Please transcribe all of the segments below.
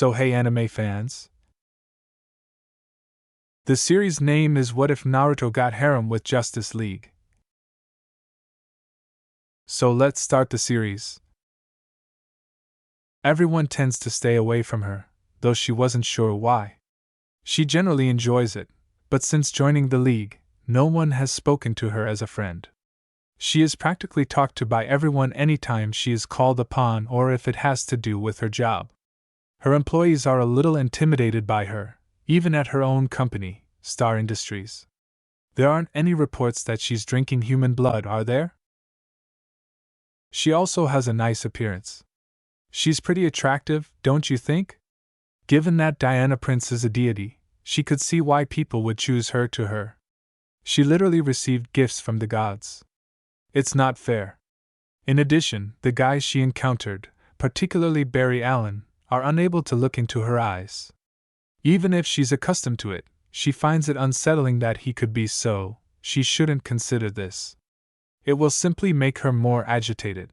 So hey anime fans. The series name is What If Naruto Got Harem with Justice League. So let's start the series. Everyone tends to stay away from her, though she wasn't sure why. She generally enjoys it, but since joining the league, no one has spoken to her as a friend. She is practically talked to by everyone anytime she is called upon or if it has to do with her job. Her employees are a little intimidated by her, even at her own company, Star Industries. There aren't any reports that she's drinking human blood, are there? She also has a nice appearance. She's pretty attractive, don't you think? Given that Diana Prince is a deity, she could see why people would choose her to her. She literally received gifts from the gods. It's not fair. In addition, the guys she encountered, particularly Barry Allen, are unable to look into her eyes. Even if she's accustomed to it, she finds it unsettling that he could be so. She shouldn't consider this. It will simply make her more agitated.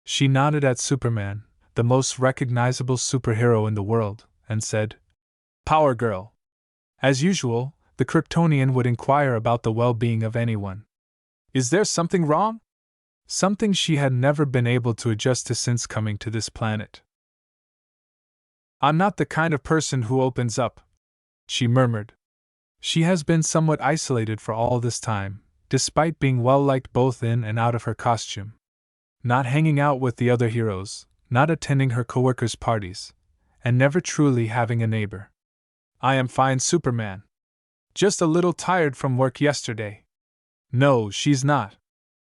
She nodded at Superman, the most recognizable superhero in the world, and said, "Power Girl." As usual, the Kryptonian would inquire about the well-being of anyone. Is there something wrong? Something she had never been able to adjust to since coming to this planet. "I'm not the kind of person who opens up," she murmured. She has been somewhat isolated for all this time, despite being well-liked both in and out of her costume. Not hanging out with the other heroes, not attending her coworkers' parties, and never truly having a neighbor. "I am fine, Superman. Just a little tired from work yesterday." No, she's not.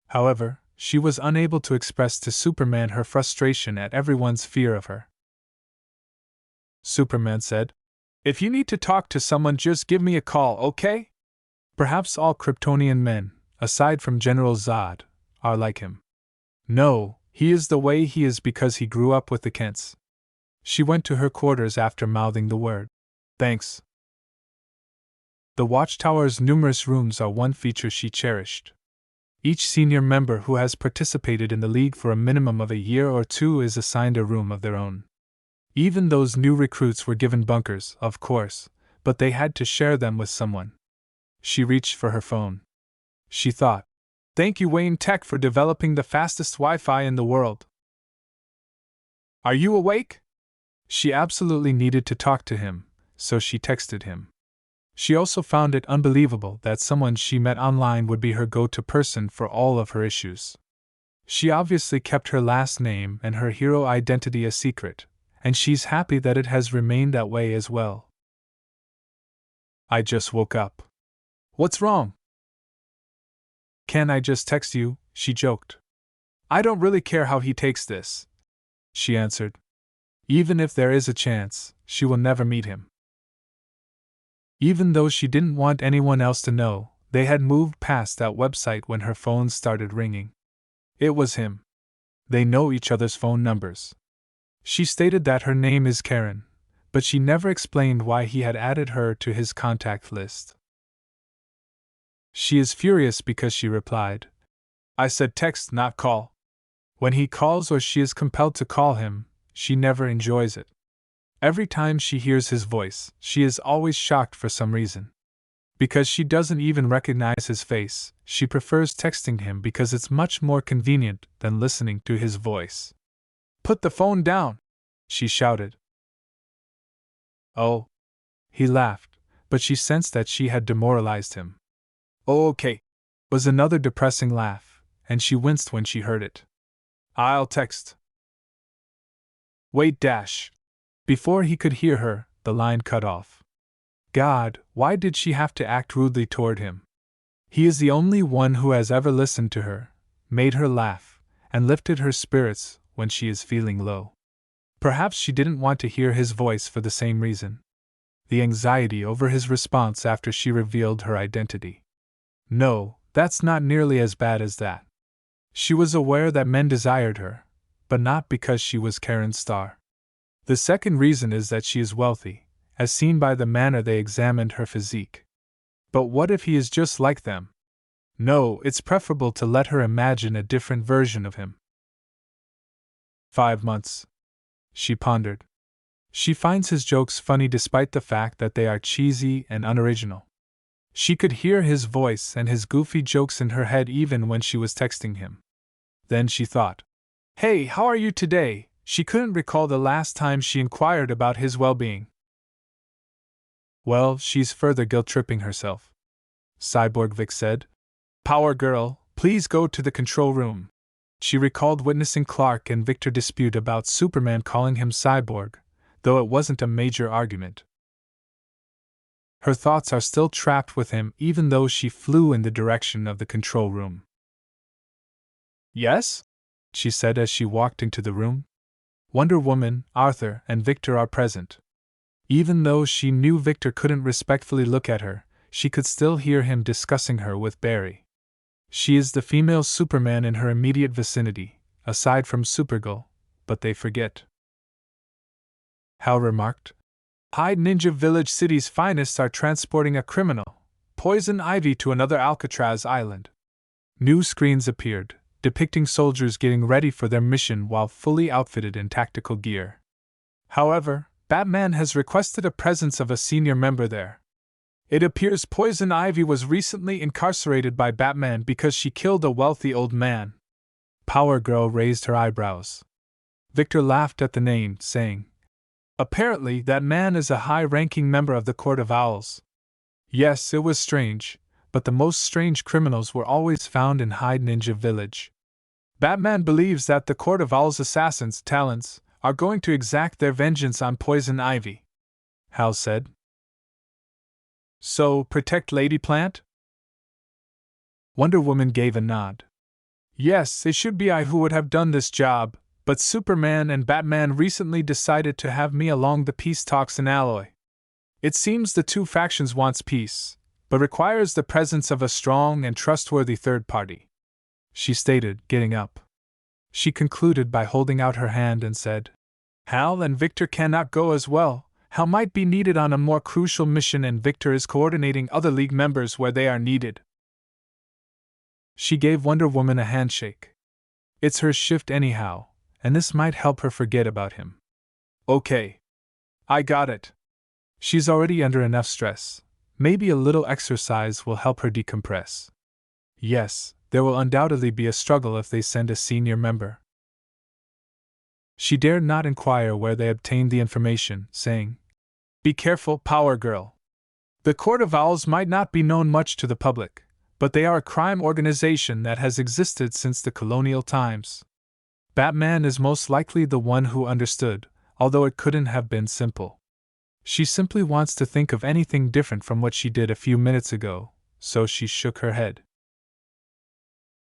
However, she was unable to express to Superman her frustration at everyone's fear of her. Superman said, "If you need to talk to someone, just give me a call, okay?" Perhaps all Kryptonian men, aside from General Zod, are like him. No, he is the way he is because he grew up with the Kents. She went to her quarters after mouthing the word, "Thanks." The Watchtower's numerous rooms are one feature she cherished. Each senior member who has participated in the League for a minimum of a year or two is assigned a room of their own. Even those new recruits were given bunkers, of course, but they had to share them with someone. She reached for her phone. She thought, "Thank you, Wayne Tech, for developing the fastest Wi-Fi in the world." "Are you awake?" She absolutely needed to talk to him, so she texted him. She also found it unbelievable that someone she met online would be her go-to person for all of her issues. She obviously kept her last name and her hero identity a secret, and she's happy that it has remained that way as well. "I just woke up." "What's wrong?" "Can I just text you?" she joked. "I don't really care how he takes this," she answered. Even if there is a chance, she will never meet him. Even though she didn't want anyone else to know, they had moved past that website when her phone started ringing. It was him. They know each other's phone numbers. She stated that her name is Karen, but she never explained why he had added her to his contact list. She is furious because she replied, "I said text, not call." When he calls or she is compelled to call him, she never enjoys it. Every time she hears his voice, she is always shocked for some reason. Because she doesn't even recognize his face, she prefers texting him because it's much more convenient than listening to his voice. "Put the phone down!" she shouted. "Oh." He laughed, but she sensed that she had demoralized him. "Oh, okay," was another depressing laugh, and she winced when she heard it. "I'll text." "Wait dash." Before he could hear her, the line cut off. God, why did she have to act rudely toward him? He is the only one who has ever listened to her, made her laugh, and lifted her spirits when she is feeling low. Perhaps she didn't want to hear his voice for the same reason. The anxiety over his response after she revealed her identity. No, that's not nearly as bad as that. She was aware that men desired her, but not because she was Karen Starr. The second reason is that she is wealthy, as seen by the manner they examined her physique. But what if he is just like them? No, it's preferable to let her imagine a different version of him. 5 months. She pondered. She finds his jokes funny despite the fact that they are cheesy and unoriginal. She could hear his voice and his goofy jokes in her head even when she was texting him. Then she thought, "Hey, how are you today?" She couldn't recall the last time she inquired about his well-being. "Well, she's further guilt-tripping herself," Cyborg Vic said. "Power Girl, please go to the control room." She recalled witnessing Clark and Victor dispute about Superman calling him Cyborg, though it wasn't a major argument. Her thoughts are still trapped with him even though she flew in the direction of the control room. "Yes?" she said as she walked into the room. Wonder Woman, Arthur, and Victor are present. Even though she knew Victor couldn't respectfully look at her, she could still hear him discussing her with Barry. She is the female Superman in her immediate vicinity, aside from Supergirl, but they forget. Hal remarked, "Hyde Ninja Village City's finest are transporting a criminal, Poison Ivy, to another Alcatraz island." New screens appeared, depicting soldiers getting ready for their mission while fully outfitted in tactical gear. However, Batman has requested a presence of a senior member there. It appears Poison Ivy was recently incarcerated by Batman because she killed a wealthy old man. Power Girl raised her eyebrows. Victor laughed at the name, saying, "Apparently that man is a high-ranking member of the Court of Owls." Yes, it was strange, but the most strange criminals were always found in Hyde Ninja Village. Batman believes that the Court of Owls' assassins, Talons, are going to exact their vengeance on Poison Ivy, Hal said. "So, protect Lady Plant?" Wonder Woman gave a nod. "Yes, it should be I who would have done this job, but Superman and Batman recently decided to have me along the peace talks in Alloy. It seems the two factions wants peace, but requires the presence of a strong and trustworthy third party," she stated, getting up. She concluded by holding out her hand and said, "Hal and Victor cannot go as well. Hal might be needed on a more crucial mission and Victor is coordinating other League members where they are needed." She gave Wonder Woman a handshake. It's her shift anyhow, and this might help her forget about him. "Okay. I got it." She's already under enough stress. Maybe a little exercise will help her decompress. Yes, there will undoubtedly be a struggle if they send a senior member. She dared not inquire where they obtained the information, saying, "Be careful, Power Girl. The Court of Owls might not be known much to the public, but they are a crime organization that has existed since the colonial times. Batman is most likely the one who understood, although it couldn't have been simple. She simply wants to think of anything different from what she did a few minutes ago, so she shook her head."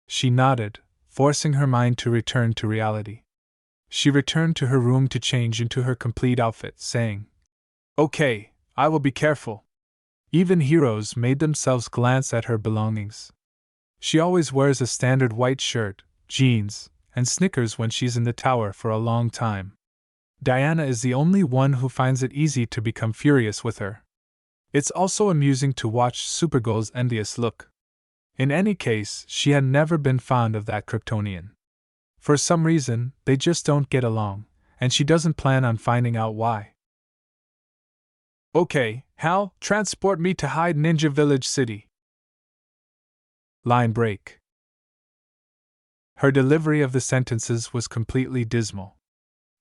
She nodded, forcing her mind to return to reality. She returned to her room to change into her complete outfit, saying, "Okay, I will be careful." Even heroes made themselves glance at her belongings. She always wears a standard white shirt, jeans, and sneakers when she's in the tower for a long time. Diana is the only one who finds it easy to become furious with her. It's also amusing to watch Supergirl's envious look. In any case, she had never been fond of that Kryptonian. For some reason, they just don't get along, and she doesn't plan on finding out why. "Okay, Hal, transport me to Hyde Ninja Village City." Line break. Her delivery of the sentences was completely dismal.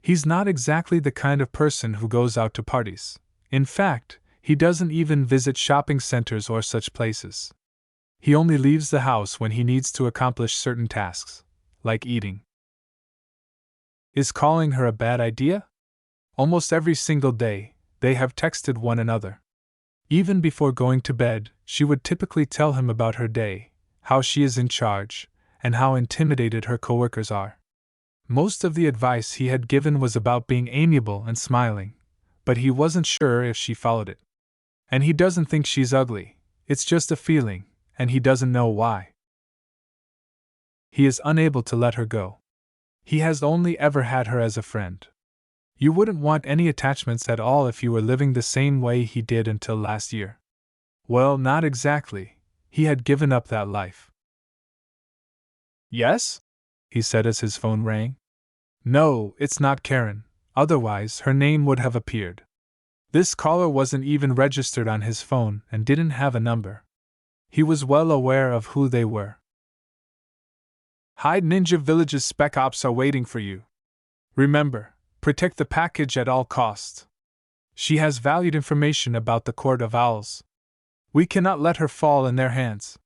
He's not exactly the kind of person who goes out to parties. In fact, he doesn't even visit shopping centers or such places. He only leaves the house when he needs to accomplish certain tasks, like eating. Is calling her a bad idea? Almost every single day, they have texted one another. Even before going to bed, she would typically tell him about her day, how she is in charge, and how intimidated her coworkers are. Most of the advice he had given was about being amiable and smiling, but he wasn't sure if she followed it. And he doesn't think she's ugly, it's just a feeling, and he doesn't know why. He is unable to let her go. He has only ever had her as a friend. You wouldn't want any attachments at all if you were living the same way he did until last year. Well, not exactly. He had given up that life. "Yes?" he said as his phone rang. "No, it's not Karen. otherwise her name would have appeared. This caller wasn't even registered on his phone and didn't have a number. He was well aware of who they were. Hyde Ninja Village's Spec Ops are waiting for you. Remember, protect the package at all costs. She has valued information about the Court of Owls. We cannot let her fall in their hands.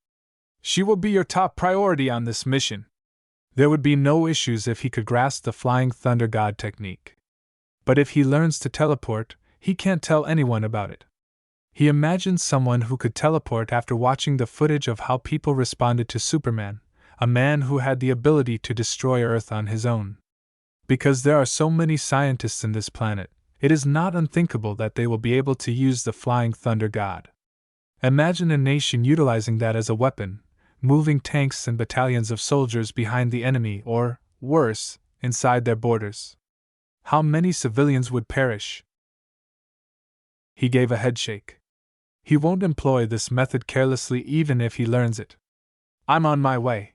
She will be your top priority on this mission. There would be no issues if he could grasp the Flying Thunder God technique. But if he learns to teleport, he can't tell anyone about it. He imagines someone who could teleport after watching the footage of how people responded to Superman, a man who had the ability to destroy Earth on his own. Because there are so many scientists in this planet, it is not unthinkable that they will be able to use the Flying Thunder God. Imagine a nation utilizing that as a weapon, moving tanks and battalions of soldiers behind the enemy or, worse, inside their borders. How many civilians would perish? He gave a headshake. He won't employ this method carelessly even if he learns it. I'm on my way.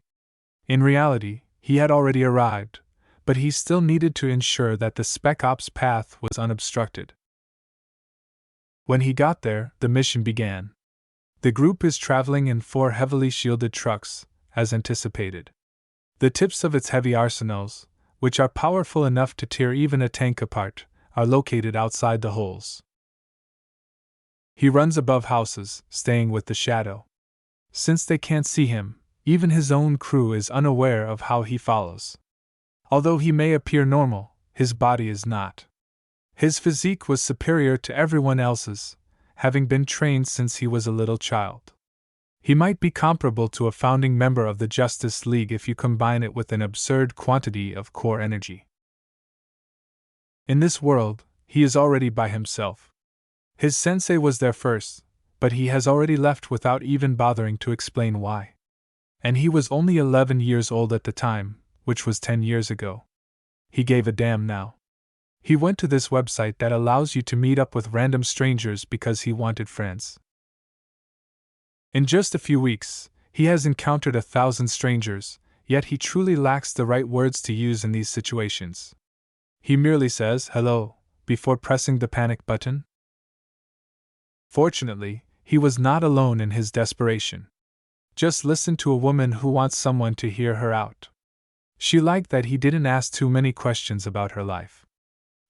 In reality, he had already arrived, but he still needed to ensure that the Spec Ops path was unobstructed. When he got there, the mission began. The group is traveling in 4 heavily shielded trucks, as anticipated. The tips of its heavy arsenals, which are powerful enough to tear even a tank apart, are located outside the holes. He runs above houses, staying with the shadow. Since they can't see him, even his own crew is unaware of how he follows. Although he may appear normal, his body is not. His physique was superior to everyone else's, having been trained since he was a little child. He might be comparable to a founding member of the Justice League if you combine it with an absurd quantity of core energy. In this world, he is already by himself. His sensei was there first, but he has already left without even bothering to explain why. And he was only 11 years old at the time, which was 10 years ago. He gave a damn now. He went to this website that allows you to meet up with random strangers because he wanted friends. In just a few weeks, he has encountered 1,000 strangers, yet he truly lacks the right words to use in these situations. He merely says hello before pressing the panic button. Fortunately, he was not alone in his desperation. Just listen to a woman who wants someone to hear her out. She liked that he didn't ask too many questions about her life.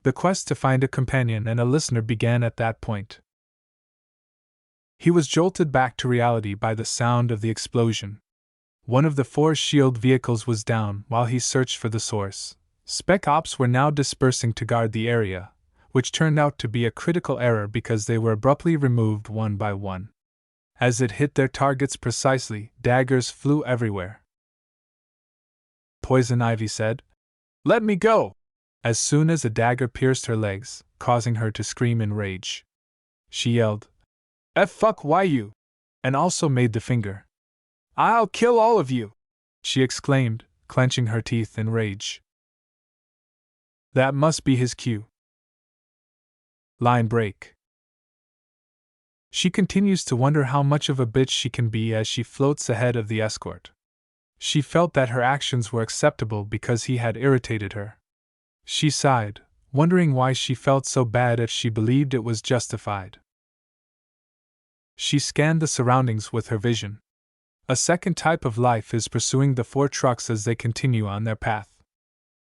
The quest to find a companion and a listener began at that point. He was jolted back to reality by the sound of the explosion. One of the 4 shield vehicles was down while he searched for the source. Spec Ops were now dispersing to guard the area, which turned out to be a critical error because they were abruptly removed one by one. As it hit their targets precisely, daggers flew everywhere. Poison Ivy said, "Let me go!" as soon as a dagger pierced her legs, causing her to scream in rage. She yelled, fuck why you?" and also made the finger. "I'll kill all of you!" she exclaimed, clenching her teeth in rage. That must be his cue. Line break. She continues to wonder how much of a bitch she can be as she floats ahead of the escort. She felt that her actions were acceptable because he had irritated her. She sighed, wondering why she felt so bad if she believed it was justified. She scanned the surroundings with her vision. A second type of life is pursuing the 4 trucks as they continue on their path.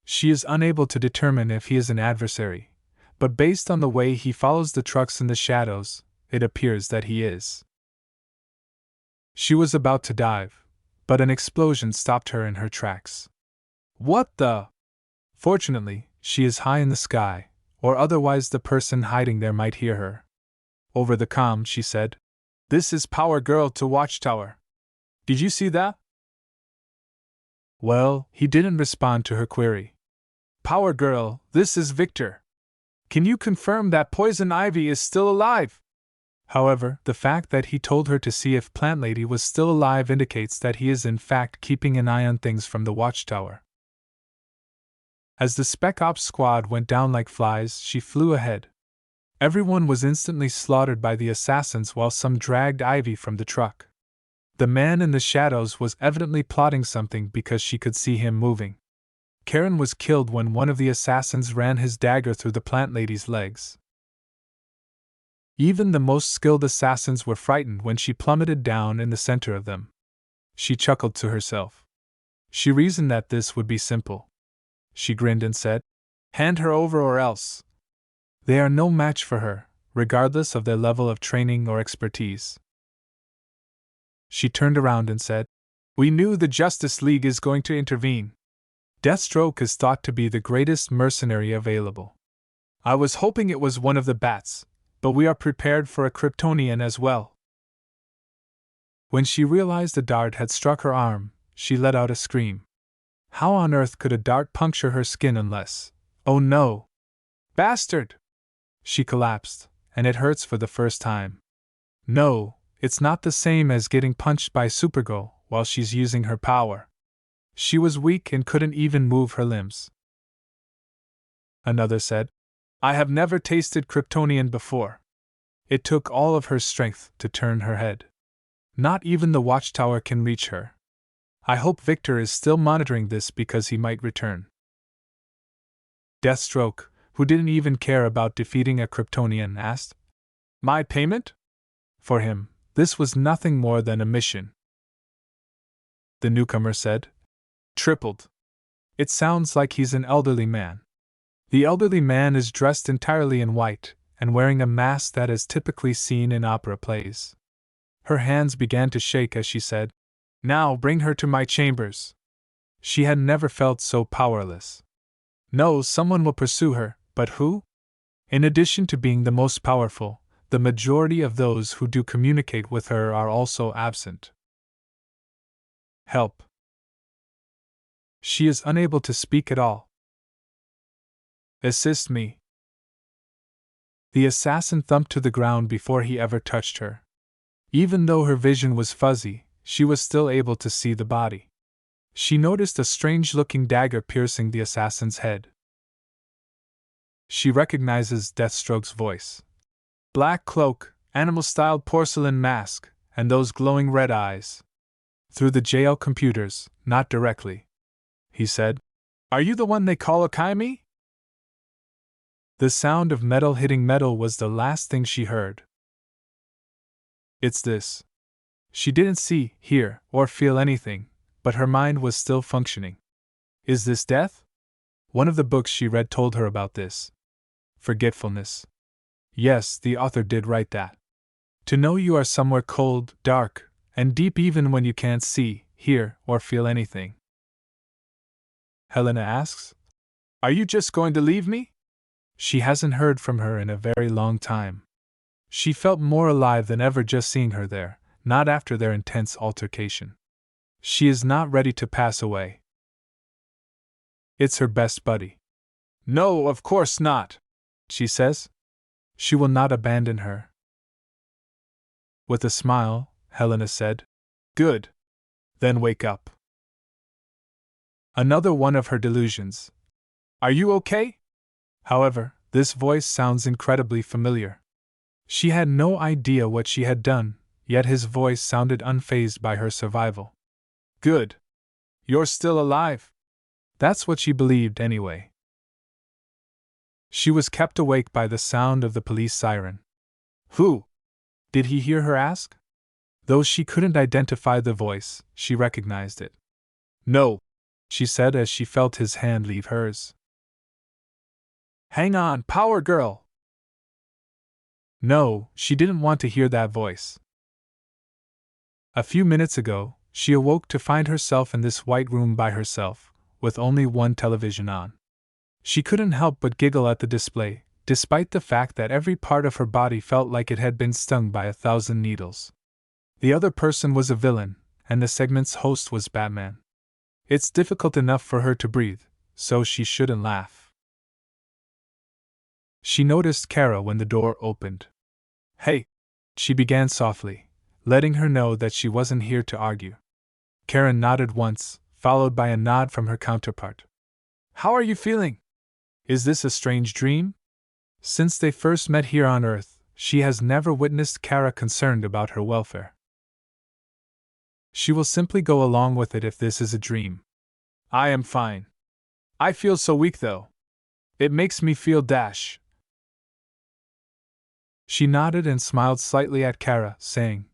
She is unable to determine if he is an adversary, but based on the way he follows the trucks in the shadows, it appears that he is. She was about to dive, but an explosion stopped her in her tracks. What the? Fortunately, she is high in the sky, or otherwise the person hiding there might hear her. Over the comm, she said, "This is Power Girl to Watchtower. Did you see that?" Well, he didn't respond to her query. "Power Girl, this is Victor. Can you confirm that Poison Ivy is still alive?" However, the fact that he told her to see if Plant Lady was still alive indicates that he is in fact keeping an eye on things from the Watchtower. As the Spec Ops squad went down like flies, she flew ahead. Everyone was instantly slaughtered by the assassins while some dragged Ivy from the truck. The man in the shadows was evidently plotting something because she could see him moving. Karen was killed when one of the assassins ran his dagger through the plant lady's legs. Even the most skilled assassins were frightened when she plummeted down in the center of them. She chuckled to herself. She reasoned that this would be simple. She grinned and said, "Hand her over or else." They are no match for her, regardless of their level of training or expertise. She turned around and said, "We knew the Justice League is going to intervene. Deathstroke is thought to be the greatest mercenary available. I was hoping it was one of the bats, but we are prepared for a Kryptonian as well." When she realized a dart had struck her arm, she let out a scream. How on earth could a dart puncture her skin unless— oh no! Bastard! She collapsed, and it hurts for the first time. No, it's not the same as getting punched by Supergirl while she's using her power. She was weak and couldn't even move her limbs. Another said, "I have never tasted Kryptonian before." It took all of her strength to turn her head. Not even the watchtower can reach her. I hope Victor is still monitoring this because he might return. Deathstroke, who didn't even care about defeating a Kryptonian, asked, "My payment?" For him, this was nothing more than a mission. The newcomer said, "Tripled." It sounds like he's an elderly man. The elderly man is dressed entirely in white, and wearing a mask that is typically seen in opera plays. Her hands began to shake as she said, "Now bring her to my chambers." She had never felt so powerless. No, someone will pursue her, but who? In addition to being the most powerful, the majority of those who do communicate with her are also absent. Help. She is unable to speak at all. Assist me. The assassin thumped to the ground before he ever touched her. Even though her vision was fuzzy, she was still able to see the body. She noticed a strange-looking dagger piercing the assassin's head. She recognizes Deathstroke's voice. Black cloak, animal-styled porcelain mask, and those glowing red eyes. Through the jail computers, not directly. He said, "Are you the one they call Akaimi?" The sound of metal hitting metal was the last thing she heard. It's this. She didn't see, hear, or feel anything, but her mind was still functioning. Is this death? One of the books she read told her about this. Forgetfulness. Yes, the author did write that. To know you are somewhere cold, dark, and deep even when you can't see, hear, or feel anything. Helena asks, "Are you just going to leave me?" She hasn't heard from her in a very long time. She felt more alive than ever just seeing her there, not after their intense altercation. She is not ready to pass away. It's her best buddy. "No, of course not," she says. She will not abandon her. With a smile, Helena said, "Good. Then wake up." Another one of her delusions. "Are you okay?" However, this voice sounds incredibly familiar. She had no idea what she had done, yet his voice sounded unfazed by her survival. "Good. You're still alive." That's what she believed anyway. She was kept awake by the sound of the police siren. "Who?" Did he hear her ask? Though she couldn't identify the voice, she recognized it. "No," she said as she felt his hand leave hers. "Hang on, Power Girl!" No, she didn't want to hear that voice. A few minutes ago, she awoke to find herself in this white room by herself, with only one television on. She couldn't help but giggle at the display, despite the fact that every part of her body felt like it had been stung by 1,000 needles. The other person was a villain, and the segment's host was Batman. It's difficult enough for her to breathe, so she shouldn't laugh. She noticed Kara when the door opened. "Hey," she began softly, letting her know that she wasn't here to argue. Kara nodded once, followed by a nod from her counterpart. "How are you feeling? Is this a strange dream?" Since they first met here on Earth, she has never witnessed Kara concerned about her welfare. She will simply go along with it if this is a dream. "I am fine." I feel so weak though. It makes me feel dash. She nodded and smiled slightly at Kara, saying,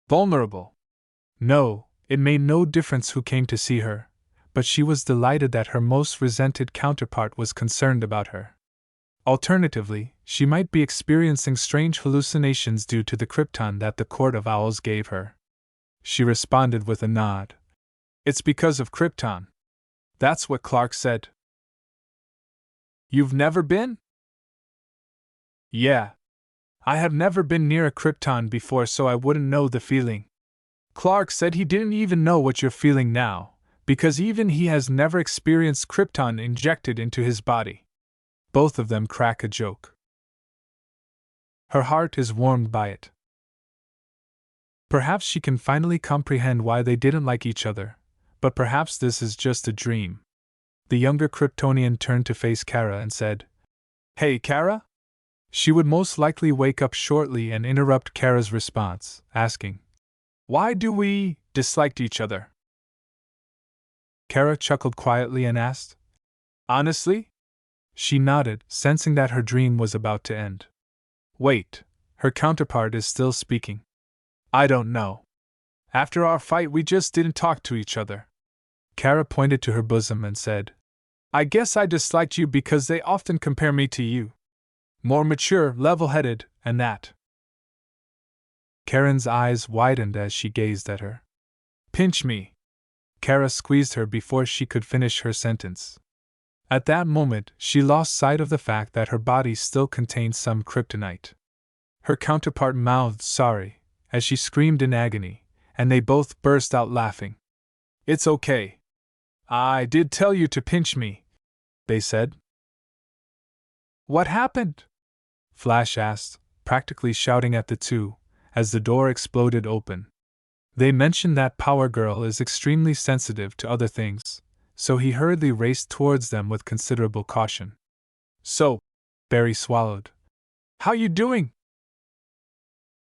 Vulnerable. No, it made no difference who came to see her, but she was delighted that her most resented counterpart was concerned about her. Alternatively, she might be experiencing strange hallucinations due to the krypton that the Court of Owls gave her. She responded with a nod. It's because of krypton. That's what Clark said. You've never been? Yeah. I have never been near a krypton before, so I wouldn't know the feeling. Clark said he didn't even know what you're feeling now, because even he has never experienced krypton injected into his body. Both of them crack a joke. Her heart is warmed by it. Perhaps she can finally comprehend why they didn't like each other, but perhaps this is just a dream. The younger Kryptonian turned to face Kara and said, Hey, Kara? She would most likely wake up shortly and interrupt Kara's response, asking, Why do we dislike each other? Kara chuckled quietly and asked, Honestly? She nodded, sensing that her dream was about to end. Wait, her counterpart is still speaking. I don't know. After our fight, we just didn't talk to each other. Kara pointed to her bosom and said, I guess I disliked you because they often compare me to you. More mature, level-headed, and that. Karen's eyes widened as she gazed at her. Pinch me. Kara squeezed her before she could finish her sentence. At that moment, she lost sight of the fact that her body still contained some kryptonite. Her counterpart mouthed sorry, as she screamed in agony, and they both burst out laughing. It's okay. I did tell you to pinch me, they said. What happened? Flash asked, practically shouting at the two, as the door exploded open. They mentioned that Power Girl is extremely sensitive to other things, so he hurriedly raced towards them with considerable caution. So, Barry swallowed. How you doing?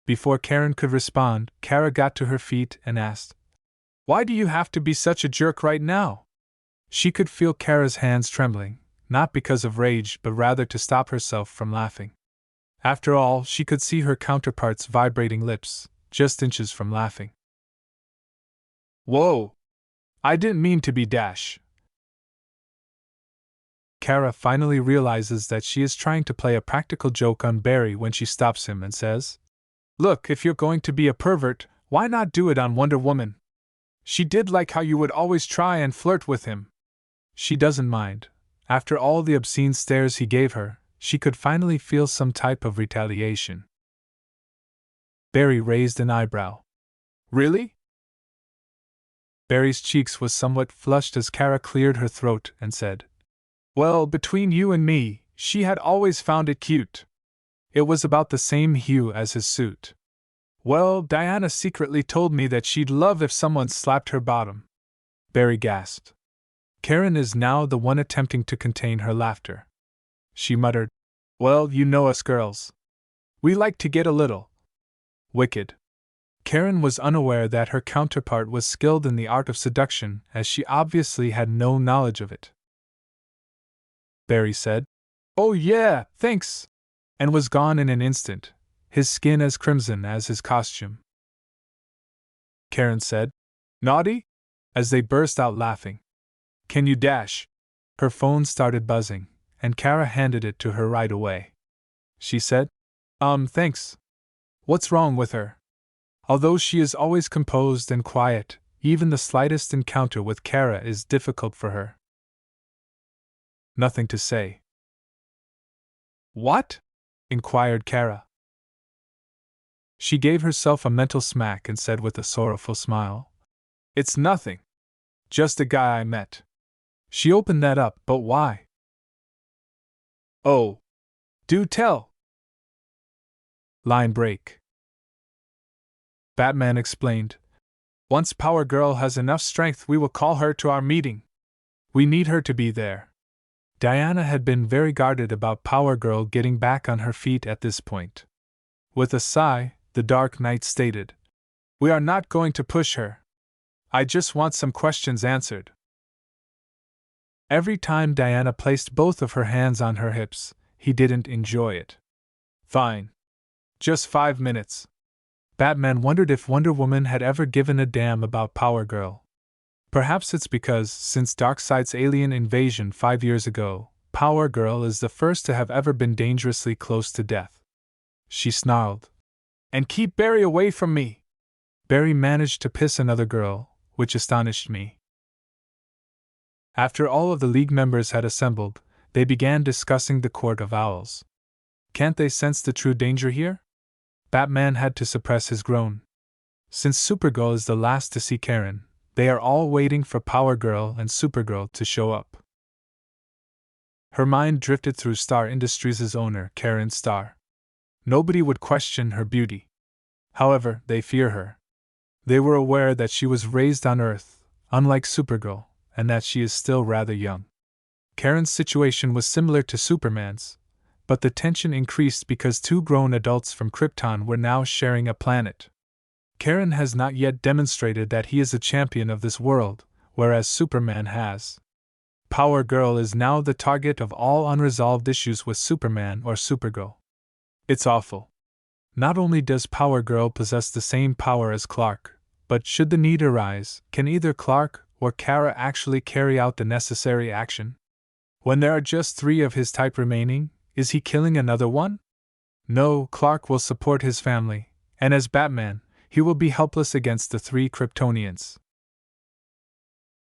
Before Karen could respond, Kara got to her feet and asked, Why do you have to be such a jerk right now? She could feel Kara's hands trembling, not because of rage but rather to stop herself from laughing. After all, she could see her counterpart's vibrating lips, just inches from laughing. Whoa! I didn't mean to be dash. Kara finally realizes that she is trying to play a practical joke on Barry when she stops him and says, Look, if you're going to be a pervert, why not do it on Wonder Woman? She did like how you would always try and flirt with him. She doesn't mind. After all the obscene stares he gave her, she could finally feel some type of retaliation. Barry raised an eyebrow. Really? Barry's cheeks was somewhat flushed as Kara cleared her throat and said, Well, between you and me, she had always found it cute. It was about the same hue as his suit. Well, Diana secretly told me that she'd love if someone slapped her bottom. Barry gasped. Karen is now the one attempting to contain her laughter. She muttered, Well, you know us girls. We like to get a little wicked. Karen was unaware that her counterpart was skilled in the art of seduction, as she obviously had no knowledge of it. Barry said, Oh yeah, thanks, and was gone in an instant, his skin as crimson as his costume. Karen said, Naughty? As they burst out laughing. Can you dash? Her phone started buzzing, and Kara handed it to her right away. She said, Thanks. What's wrong with her? Although she is always composed and quiet, even the slightest encounter with Kara is difficult for her. Nothing to say. What? Inquired Kara. She gave herself a mental smack and said with a sorrowful smile, It's nothing. Just a guy I met. She opened that up, but why? Oh. Do tell. Line break. Batman explained, Once Power Girl has enough strength, we will call her to our meeting. We need her to be there. Diana had been very guarded about Power Girl getting back on her feet at this point. With a sigh, the Dark Knight stated, We are not going to push her. I just want some questions answered. Every time Diana placed both of her hands on her hips, he didn't enjoy it. Fine. Just 5 minutes. Batman wondered if Wonder Woman had ever given a damn about Power Girl. Perhaps it's because, since Darkseid's alien invasion 5 years ago, Power Girl is the first to have ever been dangerously close to death. She snarled. And keep Barry away from me! Barry managed to piss another girl, which astonished me. After all of the League members had assembled, they began discussing the Court of Owls. Can't they sense the true danger here? Batman had to suppress his groan. Since Supergirl is the last to see Karen, they are all waiting for Power Girl and Supergirl to show up. Her mind drifted through Star Industries' owner, Karen Starr. Nobody would question her beauty. However, they fear her. They were aware that she was raised on Earth, unlike Supergirl, and that she is still rather young. Karen's situation was similar to Superman's, but the tension increased because 2 grown adults from Krypton were now sharing a planet. Karen has not yet demonstrated that he is a champion of this world, whereas Superman has. Power Girl is now the target of all unresolved issues with Superman or Supergirl. It's awful. Not only does Power Girl possess the same power as Clark, but should the need arise, can either Clark or Kara actually carry out the necessary action? When there are just 3 of his type remaining, is he killing another one? No, Clark will support his family, and as Batman, he will be helpless against the 3 Kryptonians.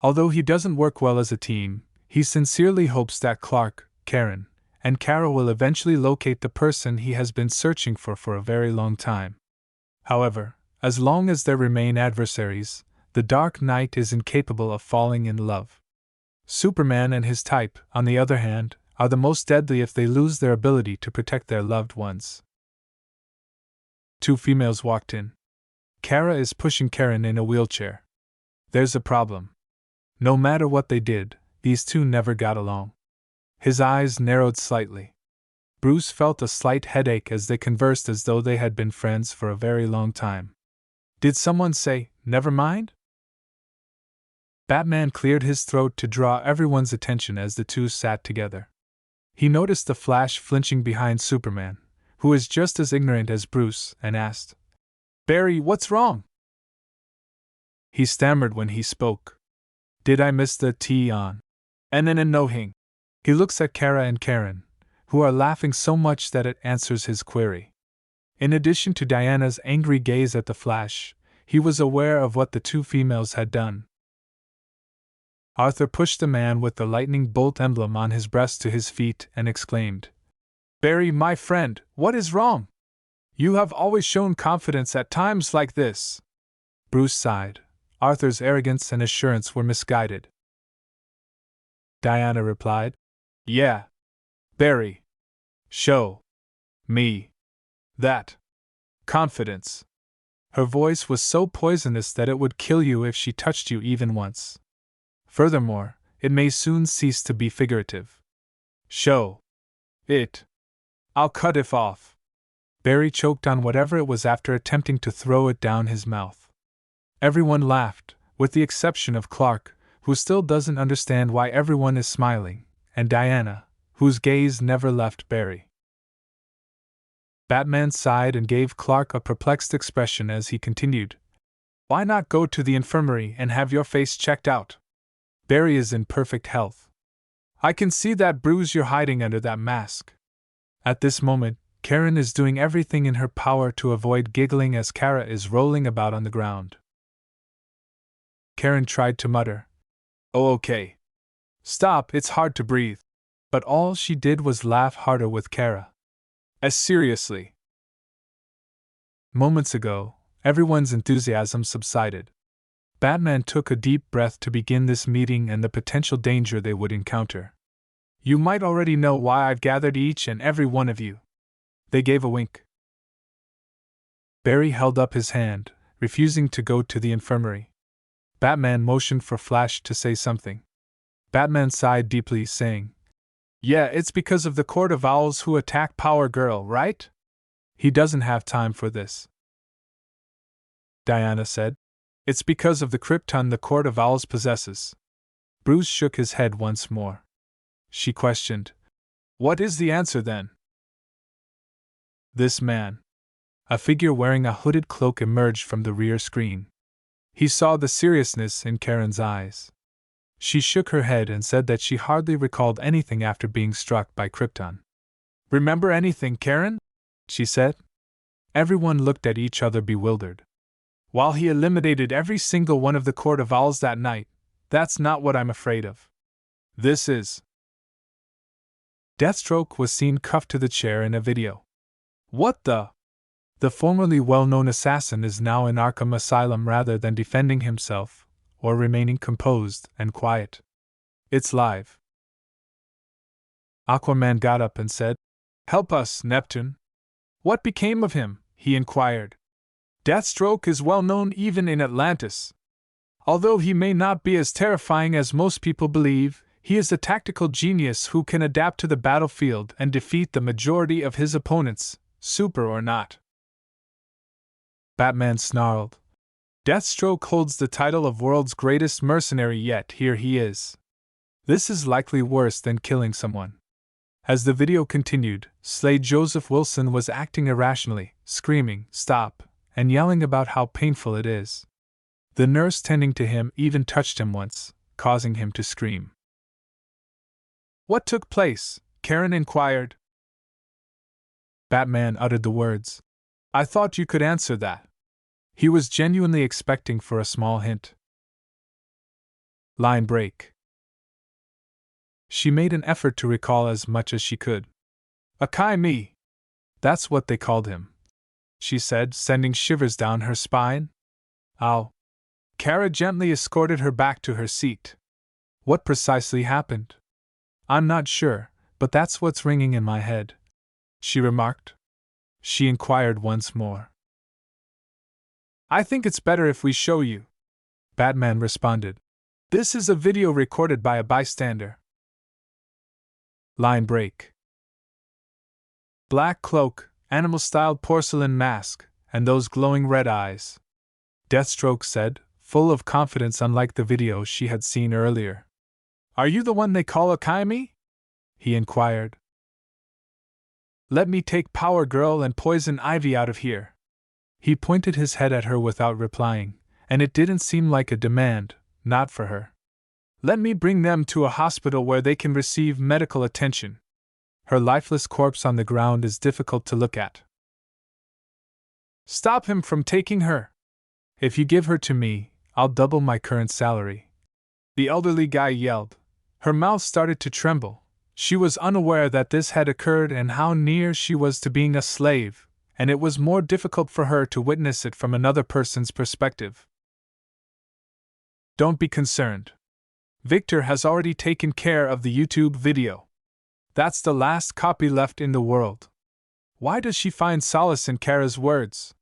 Although he doesn't work well as a team, he sincerely hopes that Clark, Karen, and Kara will eventually locate the person he has been searching for a very long time. However, as long as there remain adversaries, the Dark Knight is incapable of falling in love. Superman and his type, on the other hand, are the most deadly if they lose their ability to protect their loved ones. 2 females walked in. Kara is pushing Karen in a wheelchair. There's a problem. No matter what they did, these 2 never got along. His eyes narrowed slightly. Bruce felt a slight headache as they conversed as though they had been friends for a very long time. Did someone say, "Never mind"? Batman cleared his throat to draw everyone's attention as the 2 sat together. He noticed the Flash flinching behind Superman, who is just as ignorant as Bruce, and asked, "Barry, what's wrong?" He stammered when he spoke. "Did I miss the tea on? And then in no-hing." He looks at Kara and Karen, who are laughing so much that it answers his query. In addition to Diana's angry gaze at the Flash, he was aware of what the 2 females had done. Arthur pushed the man with the lightning bolt emblem on his breast to his feet and exclaimed, "Barry, my friend, what is wrong? You have always shown confidence at times like this." Bruce sighed. Arthur's arrogance and assurance were misguided. Diana replied, "Yeah. Barry. Show me that confidence." Her voice was so poisonous that it would kill you if she touched you even once. Furthermore, it may soon cease to be figurative. Show it. I'll cut it off. Barry choked on whatever it was after attempting to throw it down his mouth. Everyone laughed, with the exception of Clark, who still doesn't understand why everyone is smiling, and Diana, whose gaze never left Barry. Batman sighed and gave Clark a perplexed expression as he continued, "Why not go to the infirmary and have your face checked out? Barry is in perfect health. I can see that bruise you're hiding under that mask." At this moment, Karen is doing everything in her power to avoid giggling as Kara is rolling about on the ground. Karen tried to mutter, "Oh, okay. Stop, it's hard to breathe." But all she did was laugh harder with Kara. As seriously. Moments ago, everyone's enthusiasm subsided. Batman took a deep breath to begin this meeting and the potential danger they would encounter. "You might already know why I've gathered each and every one of you." They gave a wink. Barry held up his hand, refusing to go to the infirmary. Batman motioned for Flash to say something. Batman sighed deeply, saying, "Yeah, it's because of the Court of Owls who attack Power Girl, right? He doesn't have time for this." Diana said, "It's because of the Krypton the Court of Owls possesses." Bruce shook his head once more. She questioned, "What is the answer then?" This man. A figure wearing a hooded cloak emerged from the rear screen. He saw the seriousness in Karen's eyes. She shook her head and said that she hardly recalled anything after being struck by Krypton. "Remember anything, Karen?" she said. Everyone looked at each other bewildered. "While he eliminated every single one of the Court of Owls that night, that's not what I'm afraid of. This is." Deathstroke was seen cuffed to the chair in a video. What the? The formerly well-known assassin is now in Arkham Asylum rather than defending himself, or remaining composed and quiet. It's live. Aquaman got up and said, "Help us, Neptune." "What became of him?" he inquired. "Deathstroke is well known even in Atlantis. Although he may not be as terrifying as most people believe, he is a tactical genius who can adapt to the battlefield and defeat the majority of his opponents, super or not." Batman snarled. "Deathstroke holds the title of world's greatest mercenary, yet here he is. This is likely worse than killing someone." As the video continued, Slade Joseph Wilson was acting irrationally, screaming, "Stop," and yelling about how painful it is. The nurse tending to him even touched him once, causing him to scream. "What took place?" Karen inquired. Batman uttered the words, "I thought you could answer that." He was genuinely expecting for a small hint. Line break. She made an effort to recall as much as she could. "Akai-me. That's what they called him," she said, sending shivers down her spine. "Ow." Kara gently escorted her back to her seat. "What precisely happened?" "I'm not sure, but that's what's ringing in my head," she remarked. She inquired once more. "I think it's better if we show you," Batman responded. "This is a video recorded by a bystander." Line break. Black cloak, animal-styled porcelain mask, and those glowing red eyes, Deathstroke said, full of confidence unlike the video she had seen earlier. "Are you the one they call Akai-me?" he inquired. "Let me take Power Girl and Poison Ivy out of here." He pointed his head at her without replying, and it didn't seem like a demand, not for her. "Let me bring them to a hospital where they can receive medical attention. Her lifeless corpse on the ground is difficult to look at." "Stop him from taking her. If you give her to me, I'll double my current salary," the elderly guy yelled. Her mouth started to tremble. She was unaware that this had occurred and how near she was to being a slave, and it was more difficult for her to witness it from another person's perspective. "Don't be concerned. Victor has already taken care of the YouTube video. That's the last copy left in the world." Why does she find solace in Kara's words?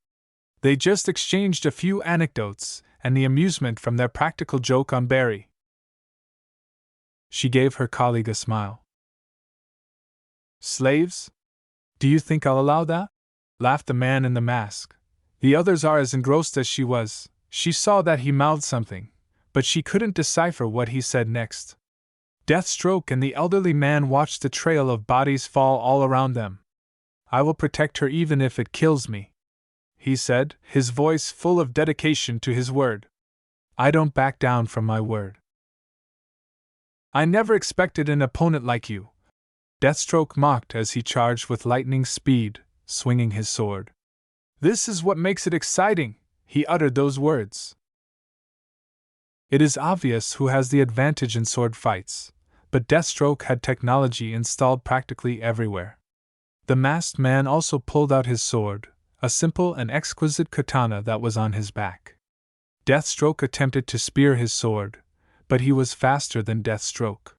They just exchanged a few anecdotes and the amusement from their practical joke on Barry. She gave her colleague a smile. "Slaves? Do you think I'll allow that?" laughed the man in the mask. The others are as engrossed as she was. She saw that he mouthed something, but she couldn't decipher what he said next. Deathstroke and the elderly man watched the trail of bodies fall all around them. "I will protect her even if it kills me," he said, his voice full of dedication to his word. "I don't back down from my word." "I never expected an opponent like you," Deathstroke mocked as he charged with lightning speed, swinging his sword. "This is what makes it exciting," he uttered those words. It is obvious who has the advantage in sword fights, but Deathstroke had technology installed practically everywhere. The masked man also pulled out his sword, a simple and exquisite katana that was on his back. Deathstroke attempted to spear his sword, but he was faster than Deathstroke.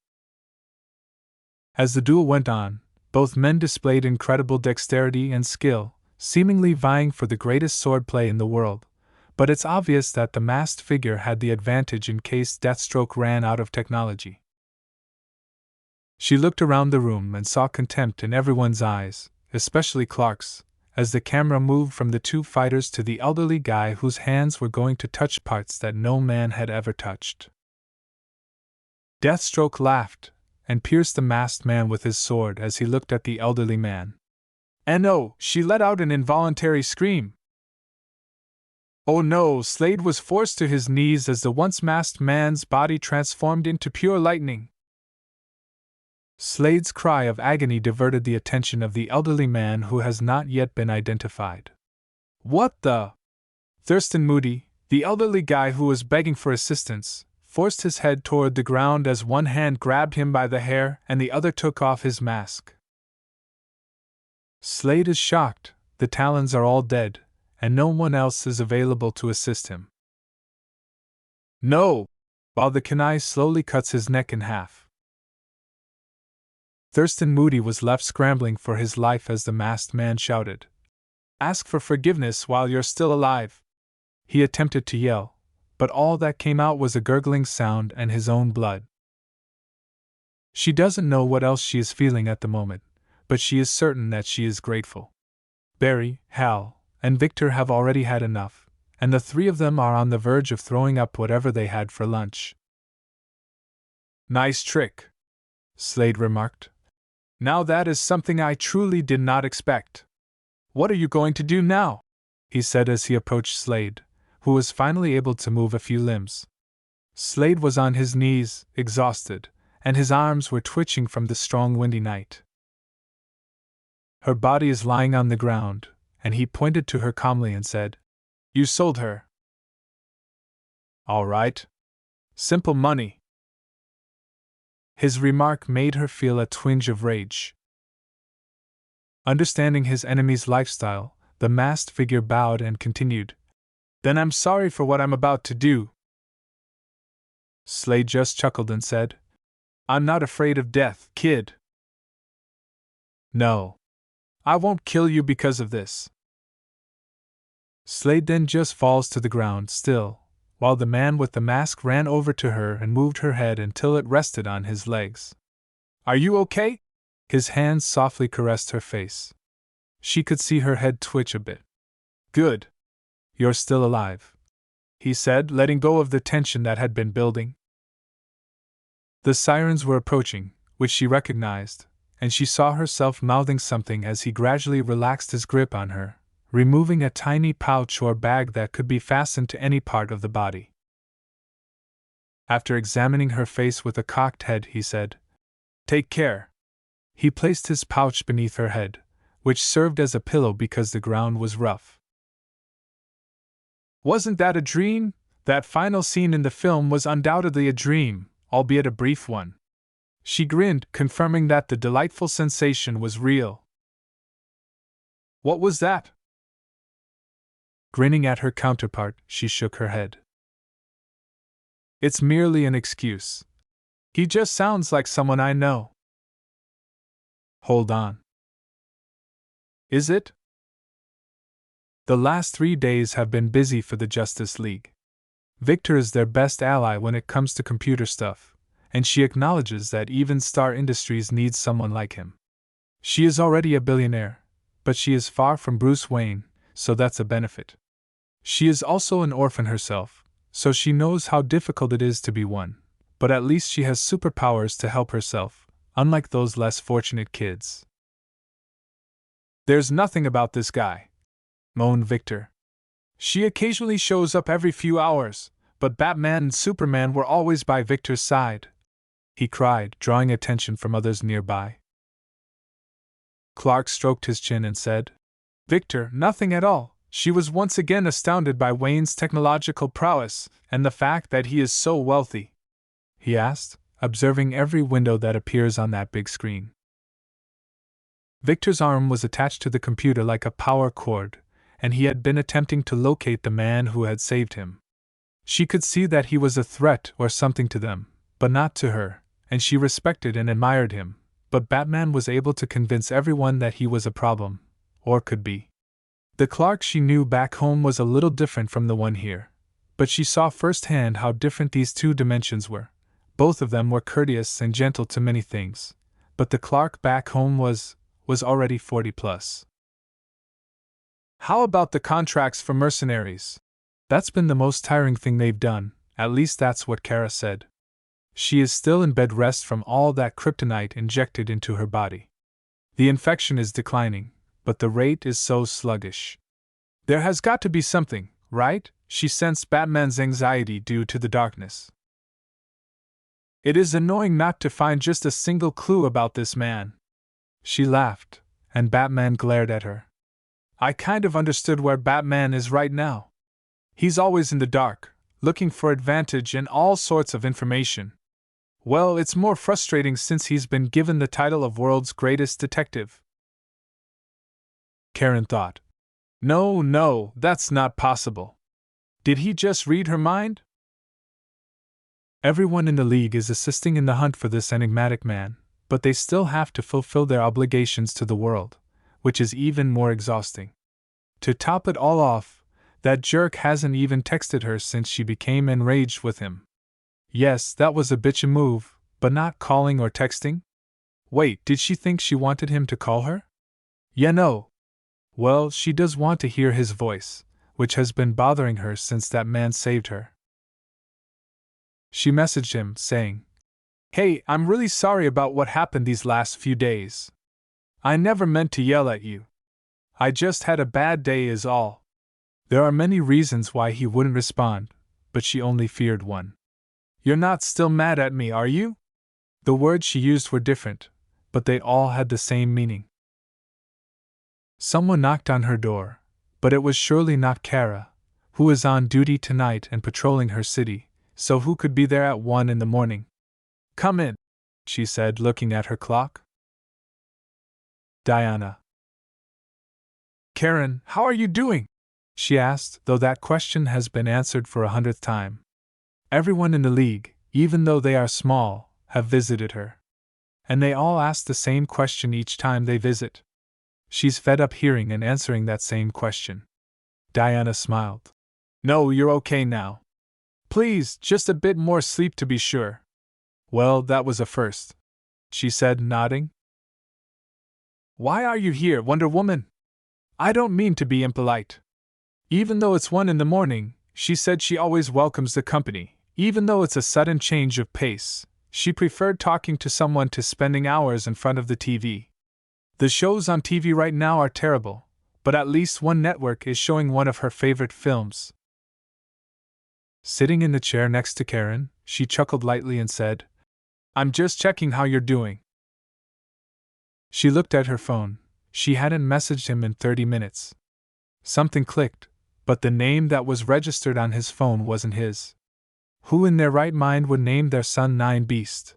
As the duel went on, both men displayed incredible dexterity and skill, seemingly vying for the greatest swordplay in the world, but it's obvious that the masked figure had the advantage in case Deathstroke ran out of technology. She looked around the room and saw contempt in everyone's eyes, especially Clark's, as the camera moved from the two fighters to the elderly guy whose hands were going to touch parts that no man had ever touched. Deathstroke laughed, and pierced the masked man with his sword as he looked at the elderly man. And oh, she let out an involuntary scream. Oh no! Slade was forced to his knees as the once masked man's body transformed into pure lightning. Slade's cry of agony diverted the attention of the elderly man who has not yet been identified. What the? Thurston Moody, the elderly guy who was begging for assistance, forced his head toward the ground as one hand grabbed him by the hair and the other took off his mask. Slade is shocked, the Talons are all dead, and no one else is available to assist him. No! While the Kenai slowly cuts his neck in half. Thurston Moody was left scrambling for his life as the masked man shouted, "Ask for forgiveness while you're still alive." He attempted to yell, but all that came out was a gurgling sound and his own blood. She doesn't know what else she is feeling at the moment, but she is certain that she is grateful. Barry, Hal, and Victor have already had enough, and the three of them are on the verge of throwing up whatever they had for lunch. "Nice trick," Slade remarked. "Now that is something I truly did not expect. What are you going to do now?" he said as he approached Slade, who was finally able to move a few limbs. Slade was on his knees, exhausted, and his arms were twitching from the strong windy night. "Her body is lying on the ground," and he pointed to her calmly and said, "You sold her." "All right. Simple money." His remark made her feel a twinge of rage. Understanding his enemy's lifestyle, the masked figure bowed and continued, "Then I'm sorry for what I'm about to do." Slade just chuckled and said, "I'm not afraid of death, kid." "No. I won't kill you because of this." Slade then just falls to the ground still, while the man with the mask ran over to her and moved her head until it rested on his legs. "Are you okay?" His hands softly caressed her face. She could see her head twitch a bit. "Good. You're still alive," he said, letting go of the tension that had been building. The sirens were approaching, which she recognized, and she saw herself mouthing something as he gradually relaxed his grip on her, removing a tiny pouch or bag that could be fastened to any part of the body. After examining her face with a cocked head, he said, "Take care." He placed his pouch beneath her head, which served as a pillow because the ground was rough. Wasn't that a dream? That final scene in the film was undoubtedly a dream, albeit a brief one. She grinned, confirming that the delightful sensation was real. What was that? Grinning at her counterpart, she shook her head. It's merely an excuse. He just sounds like someone I know. Hold on. Is it? The last 3 days have been busy for the Justice League. Victor is their best ally when it comes to computer stuff, and she acknowledges that even Star Industries needs someone like him. She is already a billionaire, but she is far from Bruce Wayne, so that's a benefit. She is also an orphan herself, so she knows how difficult it is to be one, but at least she has superpowers to help herself, unlike those less fortunate kids. There's nothing about this guy, moaned Victor. She occasionally shows up every few hours, but Batman and Superman were always by Victor's side, he cried, drawing attention from others nearby. Clark stroked his chin and said, Victor, nothing at all. She was once again astounded by Wayne's technological prowess and the fact that he is so wealthy, he asked, observing every window that appears on that big screen. Victor's arm was attached to the computer like a power cord, and he had been attempting to locate the man who had saved him. She could see that he was a threat or something to them, but not to her, and she respected and admired him, but Batman was able to convince everyone that he was a problem, or could be. The Clark she knew back home was a little different from the one here, but she saw firsthand how different these two dimensions were. Both of them were courteous and gentle to many things, but the Clark back home was already 40 plus. How about the contracts for mercenaries? That's been the most tiring thing they've done, at least that's what Kara said. She is still in bed rest from all that kryptonite injected into her body. The infection is declining, but the rate is so sluggish. There has got to be something, right? She sensed Batman's anxiety due to the darkness. It is annoying not to find just a single clue about this man. She laughed, and Batman glared at her. I kind of understood where Batman is right now. He's always in the dark, looking for advantage and all sorts of information. Well, it's more frustrating since he's been given the title of world's greatest detective. Karen thought. No, that's not possible. Did he just read her mind? Everyone in the League is assisting in the hunt for this enigmatic man, but they still have to fulfill their obligations to the world, which is even more exhausting. To top it all off, that jerk hasn't even texted her since she became enraged with him. Yes, that was a bitchy move, but not calling or texting? Wait, did she think she wanted him to call her? Yeah, no. Well, she does want to hear his voice, which has been bothering her since that man saved her. She messaged him, saying, Hey, I'm really sorry about what happened these last few days. I never meant to yell at you. I just had a bad day is all. There are many reasons why he wouldn't respond, but she only feared one. You're not still mad at me, are you? The words she used were different, but they all had the same meaning. Someone knocked on her door, but it was surely not Kara, who is on duty tonight and patrolling her city, so who could be there at 1 in the morning? Come in, she said, looking at her clock. Diana. Karen, how are you doing? She asked, though that question has been answered for 100th time. Everyone in the League, even though they are small, have visited her. And they all ask the same question each time they visit. She's fed up hearing and answering that same question. Diana smiled. No, you're okay now. Please, just a bit more sleep to be sure. Well, that was a first, she said, nodding. Why are you here, Wonder Woman? I don't mean to be impolite. Even though it's 1 in the morning, she said she always welcomes the company. Even though it's a sudden change of pace, she preferred talking to someone to spending hours in front of the TV. The shows on TV right now are terrible, but at least one network is showing one of her favorite films. Sitting in the chair next to Karen, she chuckled lightly and said, I'm just checking how you're doing. She looked at her phone. She hadn't messaged him in 30 minutes. Something clicked, but the name that was registered on his phone wasn't his. Who in their right mind would name their son Nine Beast?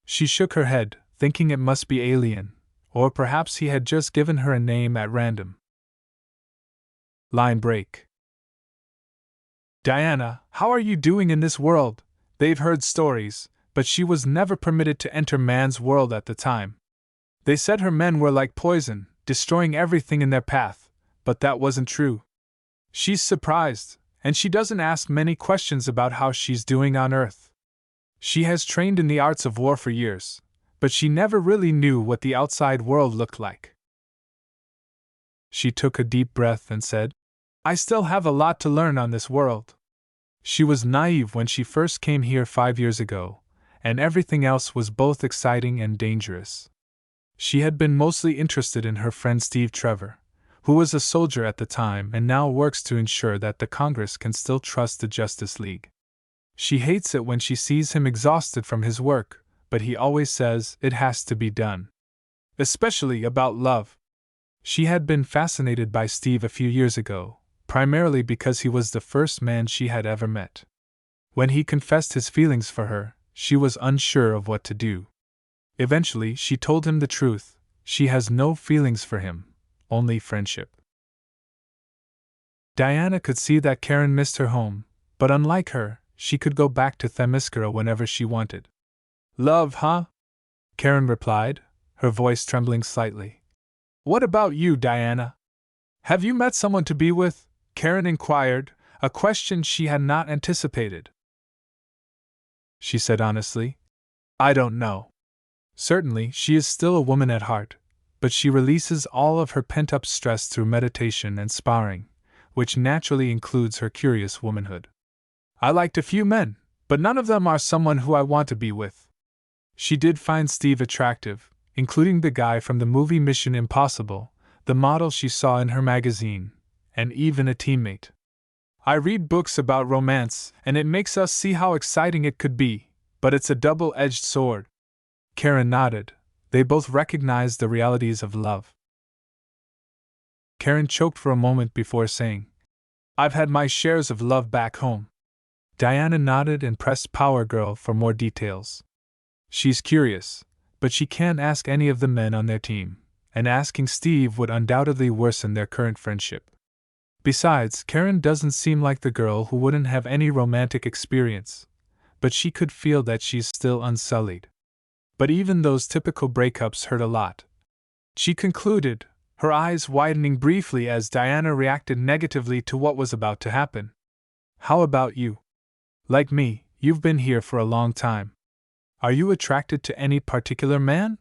She shook her head, thinking it must be alien, or perhaps he had just given her a name at random. Line break. Diana, how are you doing in this world? They've heard stories, but she was never permitted to enter man's world at the time. They said her men were like poison, destroying everything in their path, but that wasn't true. She's surprised, and she doesn't ask many questions about how she's doing on Earth. She has trained in the arts of war for years, but she never really knew what the outside world looked like. She took a deep breath and said, I still have a lot to learn on this world. She was naive when she first came here 5 years ago, and everything else was both exciting and dangerous. She had been mostly interested in her friend Steve Trevor, who was a soldier at the time and now works to ensure that the Congress can still trust the Justice League. She hates it when she sees him exhausted from his work, but he always says it has to be done. Especially about love. She had been fascinated by Steve a few years ago, primarily because he was the first man she had ever met. When he confessed his feelings for her, she was unsure of what to do. Eventually, she told him the truth. She has no feelings for him, only friendship. Diana could see that Karen missed her home, but unlike her, she could go back to Themyscira whenever she wanted. Love, huh? Karen replied, her voice trembling slightly. What about you, Diana? Have you met someone to be with? Karen inquired, a question she had not anticipated. She said honestly, I don't know. Certainly, she is still a woman at heart, but she releases all of her pent-up stress through meditation and sparring, which naturally includes her curious womanhood. I liked a few men, But none of them are someone who I want to be with. She did find Steve attractive, including the guy from the movie Mission Impossible, the model she saw in her magazine, and even a teammate. I read books about romance, and it makes us see how exciting it could be, but it's a double-edged sword. Karen nodded. They both recognized the realities of love. Karen choked for a moment before saying, I've had my shares of love back home. Diana nodded and pressed Power Girl for more details. She's curious, but she can't ask any of the men on their team, and asking Steve would undoubtedly worsen their current friendship. Besides, Karen doesn't seem like the girl who wouldn't have any romantic experience, but she could feel that she's still unsullied. But even those typical breakups hurt a lot. She concluded, her eyes widening briefly as Diana reacted negatively to what was about to happen. How about you? Like me, you've been here for a long time. Are you attracted to any particular man?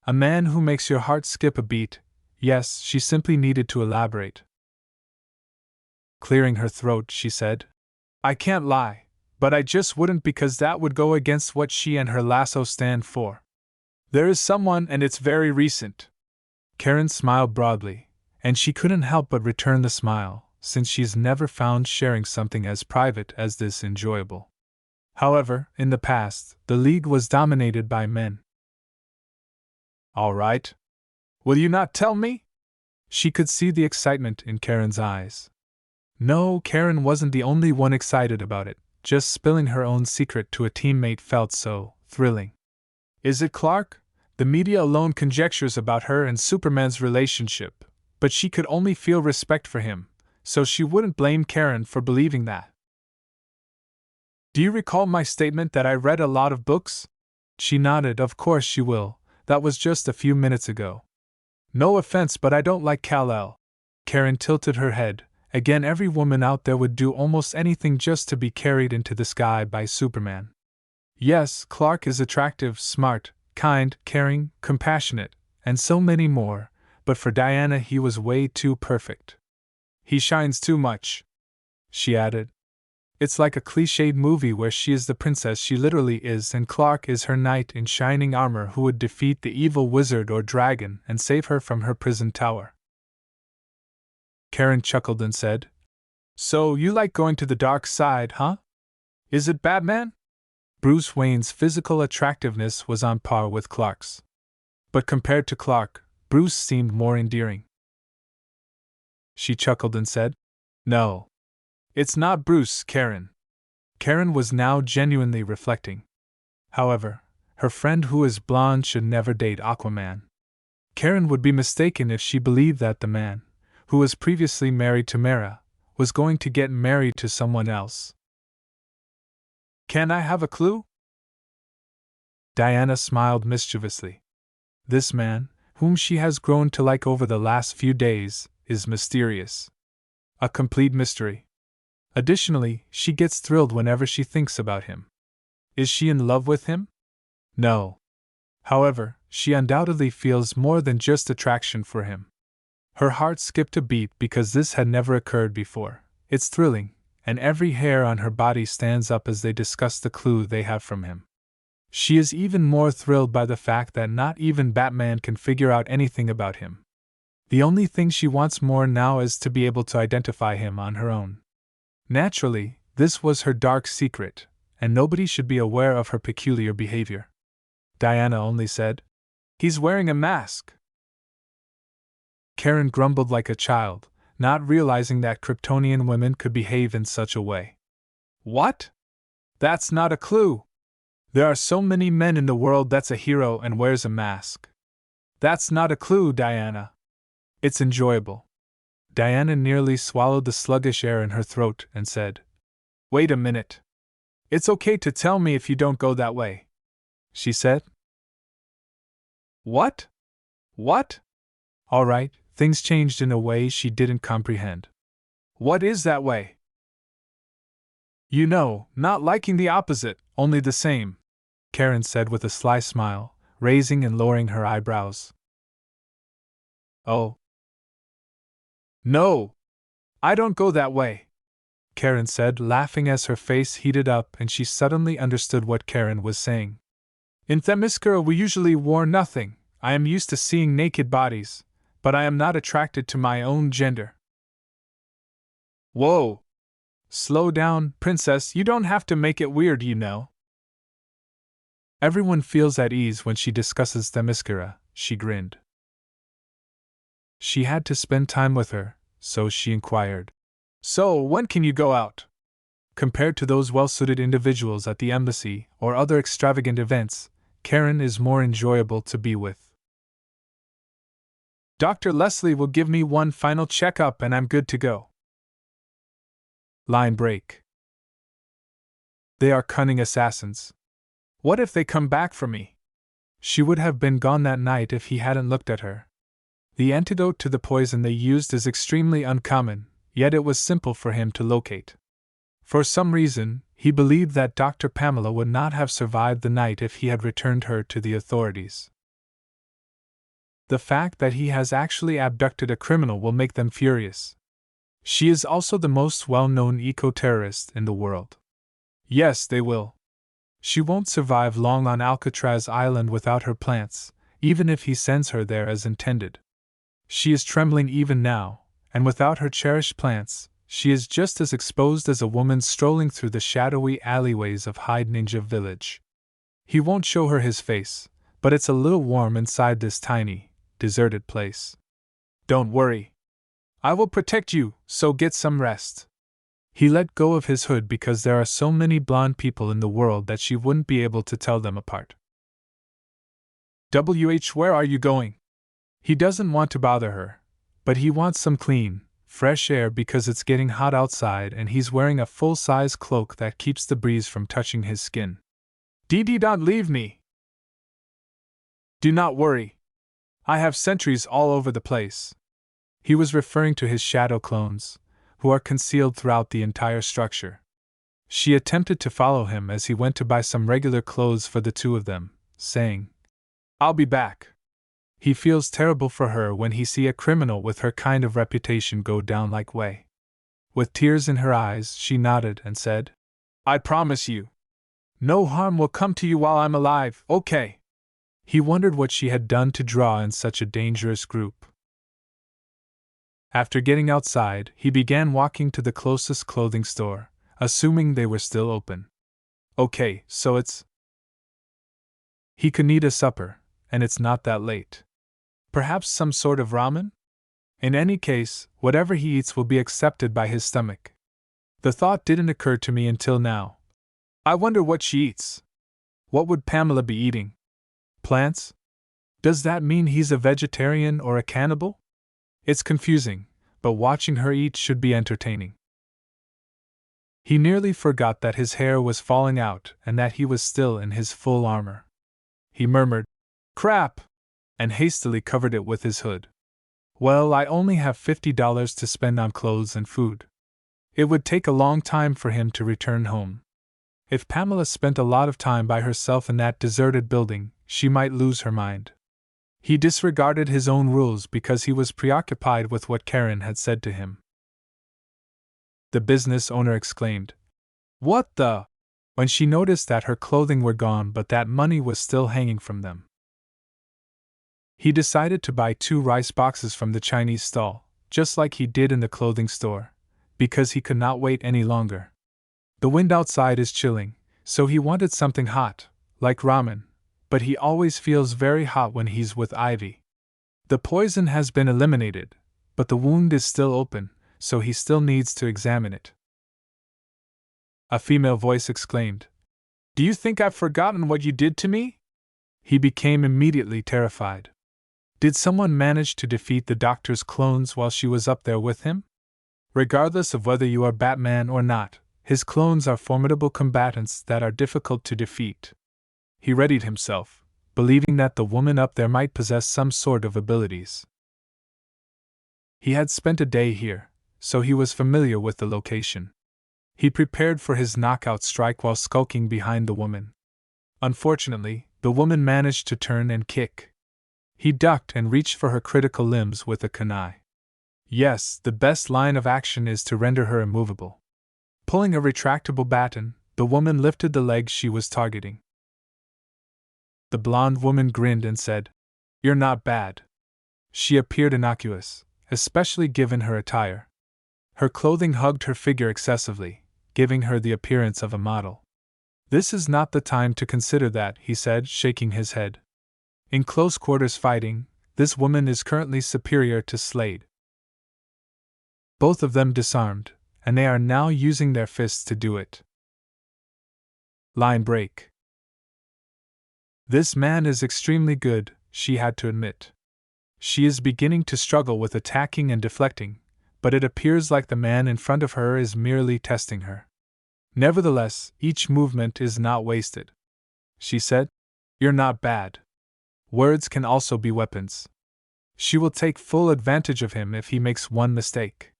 A man who makes your heart skip a beat? Yes, she simply needed to elaborate. Clearing her throat, she said, I can't lie, but I just wouldn't because that would go against what she and her lasso stand for. There is someone, and it's very recent. Karen smiled broadly, and she couldn't help but return the smile, since she's never found sharing something as private as this enjoyable. However, in the past, the league was dominated by men. All right. Will you not tell me? She could see the excitement in Karen's eyes. No, Karen wasn't the only one excited about it, just spilling her own secret to a teammate felt so thrilling. Is it Clark? The media alone conjectures about her and Superman's relationship, but she could only feel respect for him, so she wouldn't blame Karen for believing that. Do you recall my statement that I read a lot of books? She nodded. Of course she will, that was just a few minutes ago. No offense, but I don't like Kal-El. Karen tilted her head. Again, every woman out there would do almost anything just to be carried into the sky by Superman. Yes, Clark is attractive, smart, kind, caring, compassionate, and so many more, but for Diana he was way too perfect. He shines too much, she added. It's like a cliched movie where she is the princess she literally is and Clark is her knight in shining armor who would defeat the evil wizard or dragon and save her from her prison tower. Karen chuckled and said, So you like going to the dark side, huh? Is it Batman? Bruce Wayne's physical attractiveness was on par with Clark's. But compared to Clark, Bruce seemed more endearing. She chuckled and said, No. It's not Bruce, Karen. Karen was now genuinely reflecting. However, her friend who is blonde should never date Aquaman. Karen would be mistaken if she believed that the man, who was previously married to Mara, was going to get married to someone else. Can I have a clue? Diana smiled mischievously. This man, whom she has grown to like over the last few days, is mysterious. A complete mystery. Additionally, she gets thrilled whenever she thinks about him. Is she in love with him? No. However, she undoubtedly feels more than just attraction for him. Her heart skipped a beat because this had never occurred before. It's thrilling, and every hair on her body stands up as they discuss the clue they have from him. She is even more thrilled by the fact that not even Batman can figure out anything about him. The only thing she wants more now is to be able to identify him on her own. Naturally, this was her dark secret, and nobody should be aware of her peculiar behavior. Diana only said, He's wearing a mask. Karen grumbled like a child, not realizing that Kryptonian women could behave in such a way. What? That's not a clue. There are so many men in the world that's a hero and wears a mask. That's not a clue, Diana. It's enjoyable. Diana nearly swallowed the sluggish air in her throat and said, Wait a minute. It's okay to tell me if you don't go that way, she said. What? What? All right, things changed in a way she didn't comprehend. What is that way? You know, not liking the opposite, only the same, Karen said with a sly smile, raising and lowering her eyebrows. Oh. No! I don't go that way. Karen said, laughing as her face heated up and she suddenly understood what Karen was saying. In Themyscira we usually wore nothing. I am used to seeing naked bodies, but I am not attracted to my own gender. Whoa! Slow down, princess, you don't have to make it weird, you know. Everyone feels at ease when she discusses Themyscira, she grinned. She had to spend time with her, so she inquired. So, when can you go out? Compared to those well-suited individuals at the embassy or other extravagant events, Karen is more enjoyable to be with. Dr. Leslie will give me one final checkup and I'm good to go. Line break. They are cunning assassins. What if they come back for me? She would have been gone that night if he hadn't looked at her. The antidote to the poison they used is extremely uncommon, yet it was simple for him to locate. For some reason, he believed that Dr. Pamela would not have survived the night if he had returned her to the authorities. The fact that he has actually abducted a criminal will make them furious. She is also the most well-known eco-terrorist in the world. Yes, they will. She won't survive long on Alcatraz Island without her plants, even if he sends her there as intended. She is trembling even now, and without her cherished plants, she is just as exposed as a woman strolling through the shadowy alleyways of Hyde Ninja Village. He won't show her his face, but it's a little warm inside this tiny, deserted place. Don't worry. I will protect you, so get some rest. He let go of his hood because there are so many blonde people in the world that she wouldn't be able to tell them apart. Where are you going? He doesn't want to bother her, but he wants some clean, fresh air because it's getting hot outside and he's wearing a full-size cloak that keeps the breeze from touching his skin. Don't leave me. Do not worry. I have sentries all over the place. He was referring to his shadow clones, who are concealed throughout the entire structure. She attempted to follow him as he went to buy some regular clothes for the two of them, saying, I'll be back. He feels terrible for her when he sees a criminal with her kind of reputation go down like way. With tears in her eyes, she nodded and said, I promise you. No harm will come to you while I'm alive, okay? He wondered what she had done to draw in such a dangerous group. After getting outside, he began walking to the closest clothing store, assuming they were still open. Okay, so it's... He could need a supper, and it's not that late. Perhaps some sort of ramen? In any case, whatever he eats will be accepted by his stomach. The thought didn't occur to me until now. I wonder what she eats. What would Pamela be eating? Plants? Does that mean he's a vegetarian or a cannibal? It's confusing, but watching her eat should be entertaining. He nearly forgot that his hair was falling out and that he was still in his full armor. He murmured, Crap! And hastily covered it with his hood. Well, I only have $50 to spend on clothes and food. It would take a long time for him to return home. If Pamela spent a lot of time by herself in that deserted building, she might lose her mind. He disregarded his own rules because he was preoccupied with what Karen had said to him. The business owner exclaimed, What the? When she noticed that her clothing were gone but that money was still hanging from them. He decided to buy 2 rice boxes from the Chinese stall, just like he did in the clothing store, because he could not wait any longer. The wind outside is chilling, so he wanted something hot, like ramen, but he always feels very hot when he's with Ivy. The poison has been eliminated, but the wound is still open, so he still needs to examine it. A female voice exclaimed, Do you think I've forgotten what you did to me? He became immediately terrified. Did someone manage to defeat the doctor's clones while she was up there with him? Regardless of whether you are Batman or not, his clones are formidable combatants that are difficult to defeat. He readied himself, believing that the woman up there might possess some sort of abilities. He had spent a day here, so he was familiar with the location. He prepared for his knockout strike while skulking behind the woman. Unfortunately, the woman managed to turn and kick. He ducked and reached for her critical limbs with a kunai. Yes, the best line of action is to render her immovable. Pulling a retractable baton, the woman lifted the leg she was targeting. The blonde woman grinned and said, "You're not bad." She appeared innocuous, especially given her attire. Her clothing hugged her figure excessively, giving her the appearance of a model. "This is not the time to consider that," he said, shaking his head. "In close quarters fighting, this woman is currently superior to Slade." Both of them disarmed, and they are now using their fists to do it. Line break. "This man is extremely good," she had to admit. She is beginning to struggle with attacking and deflecting, but it appears like the man in front of her is merely testing her. Nevertheless, each movement is not wasted. She said, "You're not bad. Words can also be weapons." She will take full advantage of him if he makes one mistake.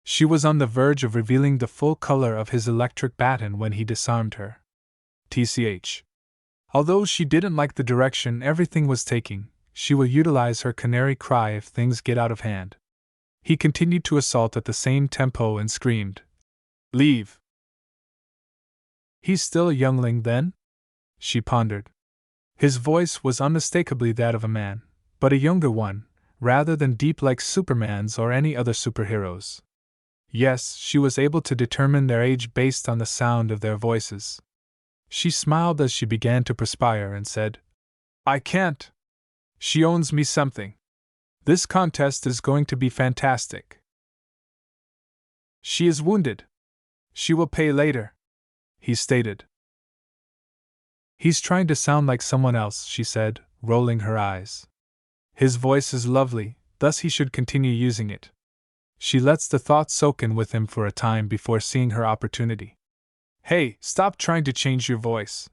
She was on the verge of revealing the full color of his electric baton when he disarmed her. TCH. Although she didn't like the direction everything was taking, she will utilize her canary cry if things get out of hand. He continued to assault at the same tempo and screamed, "Leave!" "He's still a youngling, then?" she pondered. His voice was unmistakably that of a man, but a younger one, rather than deep like Superman's or any other superheroes. Yes, she was able to determine their age based on the sound of their voices. She smiled as she began to perspire and said, "I can't. She owes me something. This contest is going to be fantastic." "She is wounded. She will pay later," he stated. "He's trying to sound like someone else," she said, rolling her eyes. "His voice is lovely, thus he should continue using it." She lets the thought soak in with him for a time before seeing her opportunity. "Hey, stop trying to change your voice."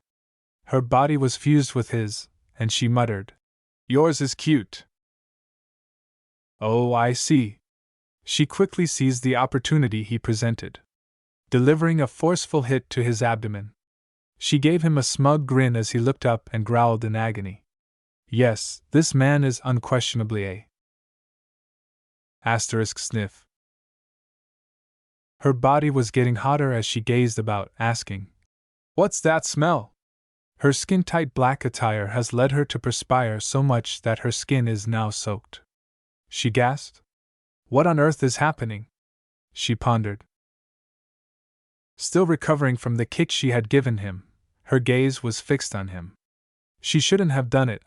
Her body was fused with his, and she muttered, "Yours is cute." "Oh, I see." She quickly seized the opportunity he presented, delivering a forceful hit to his abdomen. She gave him a smug grin as he looked up and growled in agony. Yes, this man is unquestionably a sniff. Her body was getting hotter as she gazed about, asking, "What's that smell?" Her skin-tight black attire has led her to perspire so much that her skin is now soaked. She gasped. What on earth is happening? She pondered. Still recovering from the kick she had given him, her gaze was fixed on him. She shouldn't have done it,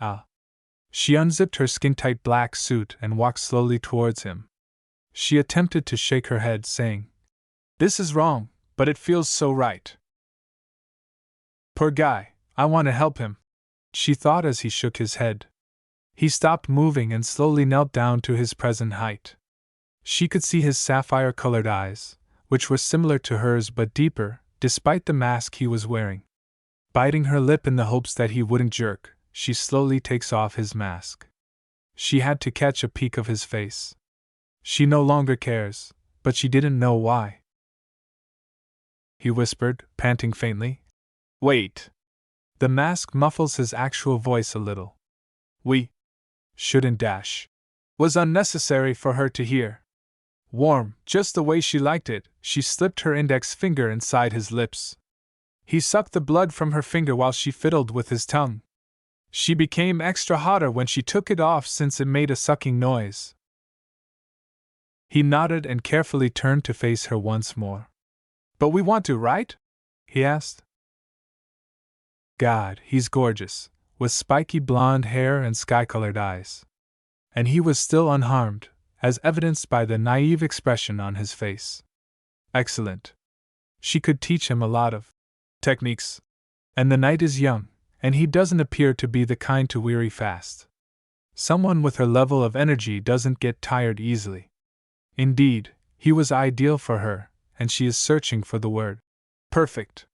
She unzipped her skin-tight black suit and walked slowly towards him. She attempted to shake her head, saying, "This is wrong, but it feels so right. Poor guy, I want to help him," she thought as he shook his head. He stopped moving and slowly knelt down to his present height. She could see his sapphire-colored eyes, which were similar to hers but deeper, despite the mask he was wearing. Biting her lip in the hopes that he wouldn't jerk, she slowly takes off his mask. She had to catch a peek of his face. She no longer cares, but she didn't know why. He whispered, panting faintly. "Wait." The mask muffles his actual voice a little. "We shouldn't dash." Was unnecessary for her to hear. Warm, just the way she liked it, she slipped her index finger inside his lips. He sucked the blood from her finger while she fiddled with his tongue. She became extra hotter when she took it off since it made a sucking noise. He nodded and carefully turned to face her once more. "But we want to, right?" he asked. God, he's gorgeous, with spiky blonde hair and sky-colored eyes. And he was still unharmed, as evidenced by the naive expression on his face. Excellent. She could teach him a lot of techniques. And the night is young, and he doesn't appear to be the kind to weary fast. Someone with her level of energy doesn't get tired easily. Indeed, he was ideal for her, and she is searching for the word. Perfect.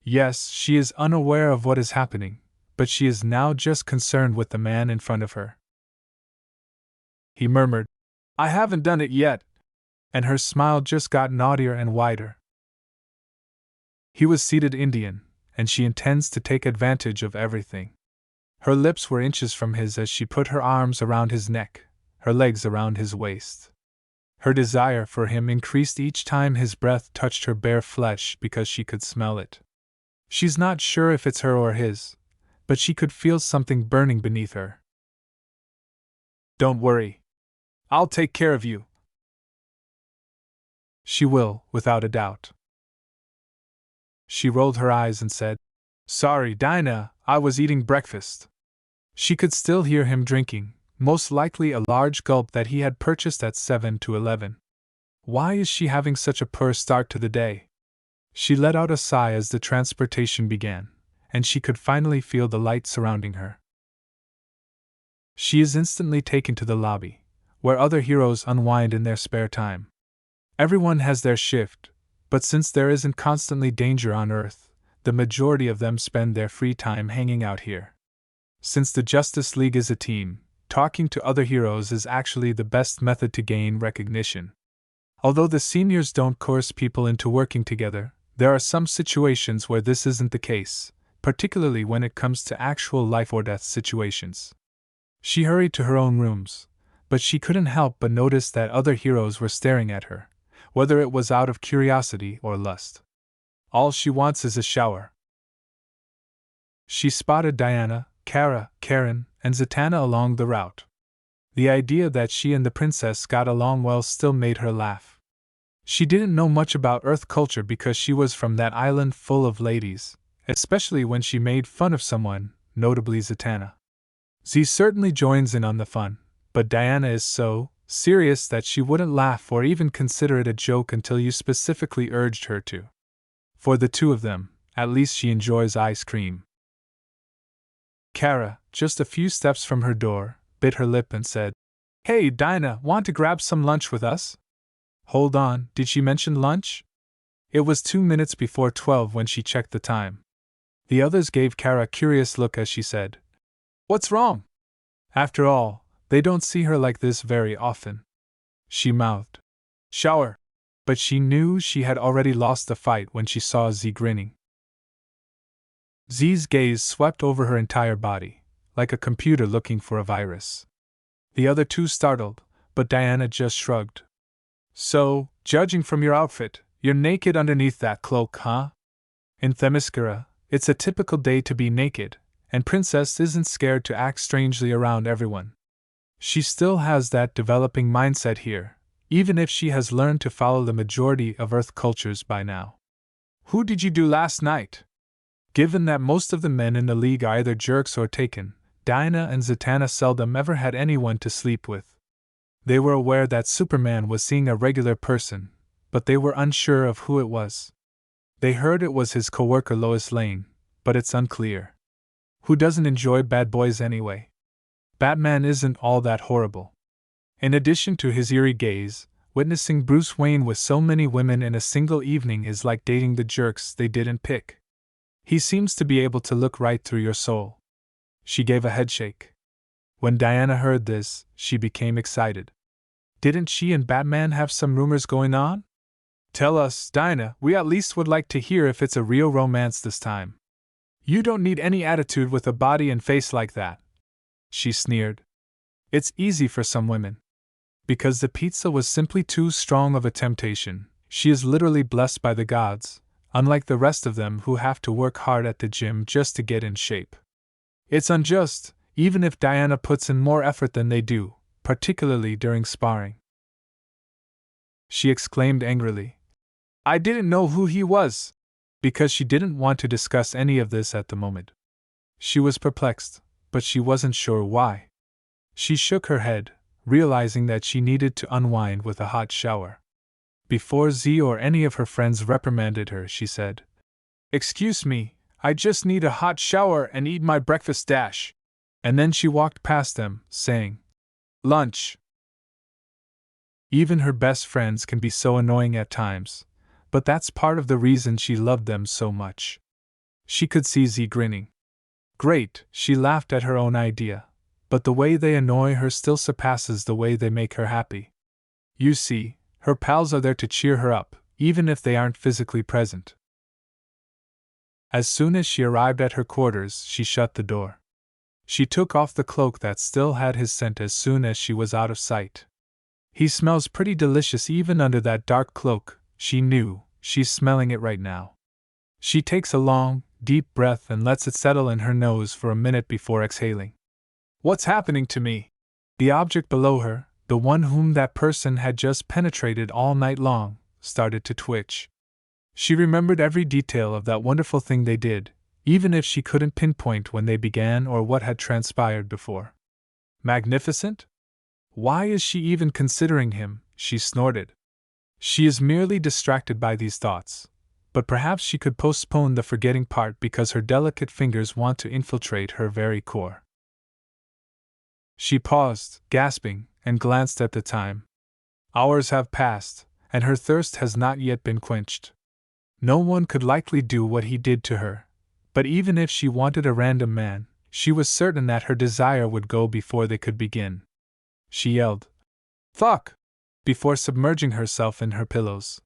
Yes, she is unaware of what is happening, but she is now just concerned with the man in front of her. He murmured, "I haven't done it yet," and her smile just got naughtier and wider. He was seated Indian, and she intends to take advantage of everything. Her lips were inches from his as she put her arms around his neck, her legs around his waist. Her desire for him increased each time his breath touched her bare flesh because she could smell it. She's not sure if it's her or his, but she could feel something burning beneath her. Don't worry. I'll take care of you. She will, without a doubt. She rolled her eyes and said, Sorry, Dinah, I was eating breakfast. She could still hear him drinking, most likely a large gulp that he had purchased at 7 to 11. Why is she having such a poor start to the day? She let out a sigh as the transportation began, and she could finally feel the light surrounding her. She is instantly taken to the lobby, where other heroes unwind in their spare time. Everyone has their shift, but since there isn't constantly danger on Earth, the majority of them spend their free time hanging out here. Since the Justice League is a team, talking to other heroes is actually the best method to gain recognition. Although the seniors don't coerce people into working together, there are some situations where this isn't the case, particularly when it comes to actual life or death situations. She hurried to her own rooms, but she couldn't help but notice that other heroes were staring at her, whether it was out of curiosity or lust. All she wants is a shower. She spotted Diana, Kara, Karen, and Zatanna along the route. The idea that she and the princess got along well still made her laugh. She didn't know much about Earth culture because she was from that island full of ladies, especially when she made fun of someone, notably Zatanna. Z certainly joins in on the fun, but Diana is so serious that she wouldn't laugh or even consider it a joke until you specifically urged her to. For the two of them, at least she enjoys ice cream. Kara, just a few steps from her door, bit her lip and said, Hey, Dinah, want to grab some lunch with us? Hold on, did she mention lunch? It was 2 minutes before 12 when she checked the time. The others gave Kara a curious look as she said, What's wrong? After all, they don't see her like this very often. She mouthed, Shower. But she knew she had already lost the fight when she saw Z grinning. Z's gaze swept over her entire body, like a computer looking for a virus. The other two startled, but Diana just shrugged. So, judging from your outfit, you're naked underneath that cloak, huh? In Themyscira, it's a typical day to be naked, and Princess isn't scared to act strangely around everyone. She still has that developing mindset here, even if she has learned to follow the majority of Earth cultures by now. Who did you do last night? Given that most of the men in the league are either jerks or taken, Dinah and Zatanna seldom ever had anyone to sleep with. They were aware that Superman was seeing a regular person, but they were unsure of who it was. They heard it was his coworker Lois Lane, but it's unclear. Who doesn't enjoy bad boys anyway? Batman isn't all that horrible. In addition to his eerie gaze, witnessing Bruce Wayne with so many women in a single evening is like dating the jerks they didn't pick. He seems to be able to look right through your soul. She gave a headshake. When Diana heard this, she became excited. Didn't she and Batman have some rumors going on? Tell us, Dinah, we at least would like to hear if it's a real romance this time. You don't need any attitude with a body and face like that. She sneered. It's easy for some women. Because the pizza was simply too strong of a temptation, she is literally blessed by the gods, unlike the rest of them who have to work hard at the gym just to get in shape. It's unjust, even if Diana puts in more effort than they do, particularly during sparring. She exclaimed angrily. I didn't know who he was, because she didn't want to discuss any of this at the moment. She was perplexed, but she wasn't sure why. She shook her head, realizing that she needed to unwind with a hot shower. Before Z or any of her friends reprimanded her, she said, Excuse me, I just need a hot shower and eat my breakfast dash. And then she walked past them, saying, Lunch. Even her best friends can be so annoying at times, but that's part of the reason she loved them so much. She could see Z grinning. Great, she laughed at her own idea, but the way they annoy her still surpasses the way they make her happy. You see, her pals are there to cheer her up, even if they aren't physically present. As soon as she arrived at her quarters, she shut the door. She took off the cloak that still had his scent as soon as she was out of sight. He smells pretty delicious even under that dark cloak, she knew, she's smelling it right now. She takes a long, deep breath and lets it settle in her nose for a minute before exhaling. What's happening to me? The object below her, the one whom that person had just penetrated all night long, started to twitch. She remembered every detail of that wonderful thing they did, even if she couldn't pinpoint when they began or what had transpired before. Magnificent? Why is she even considering him? She snorted. She is merely distracted by these thoughts, but perhaps she could postpone the forgetting part because her delicate fingers want to infiltrate her very core. She paused, gasping, and glanced at the time. Hours have passed, and her thirst has not yet been quenched. No one could likely do what he did to her, but even if she wanted a random man, she was certain that her desire would go before they could begin. She yelled, "Fuck!" before submerging herself in her pillows.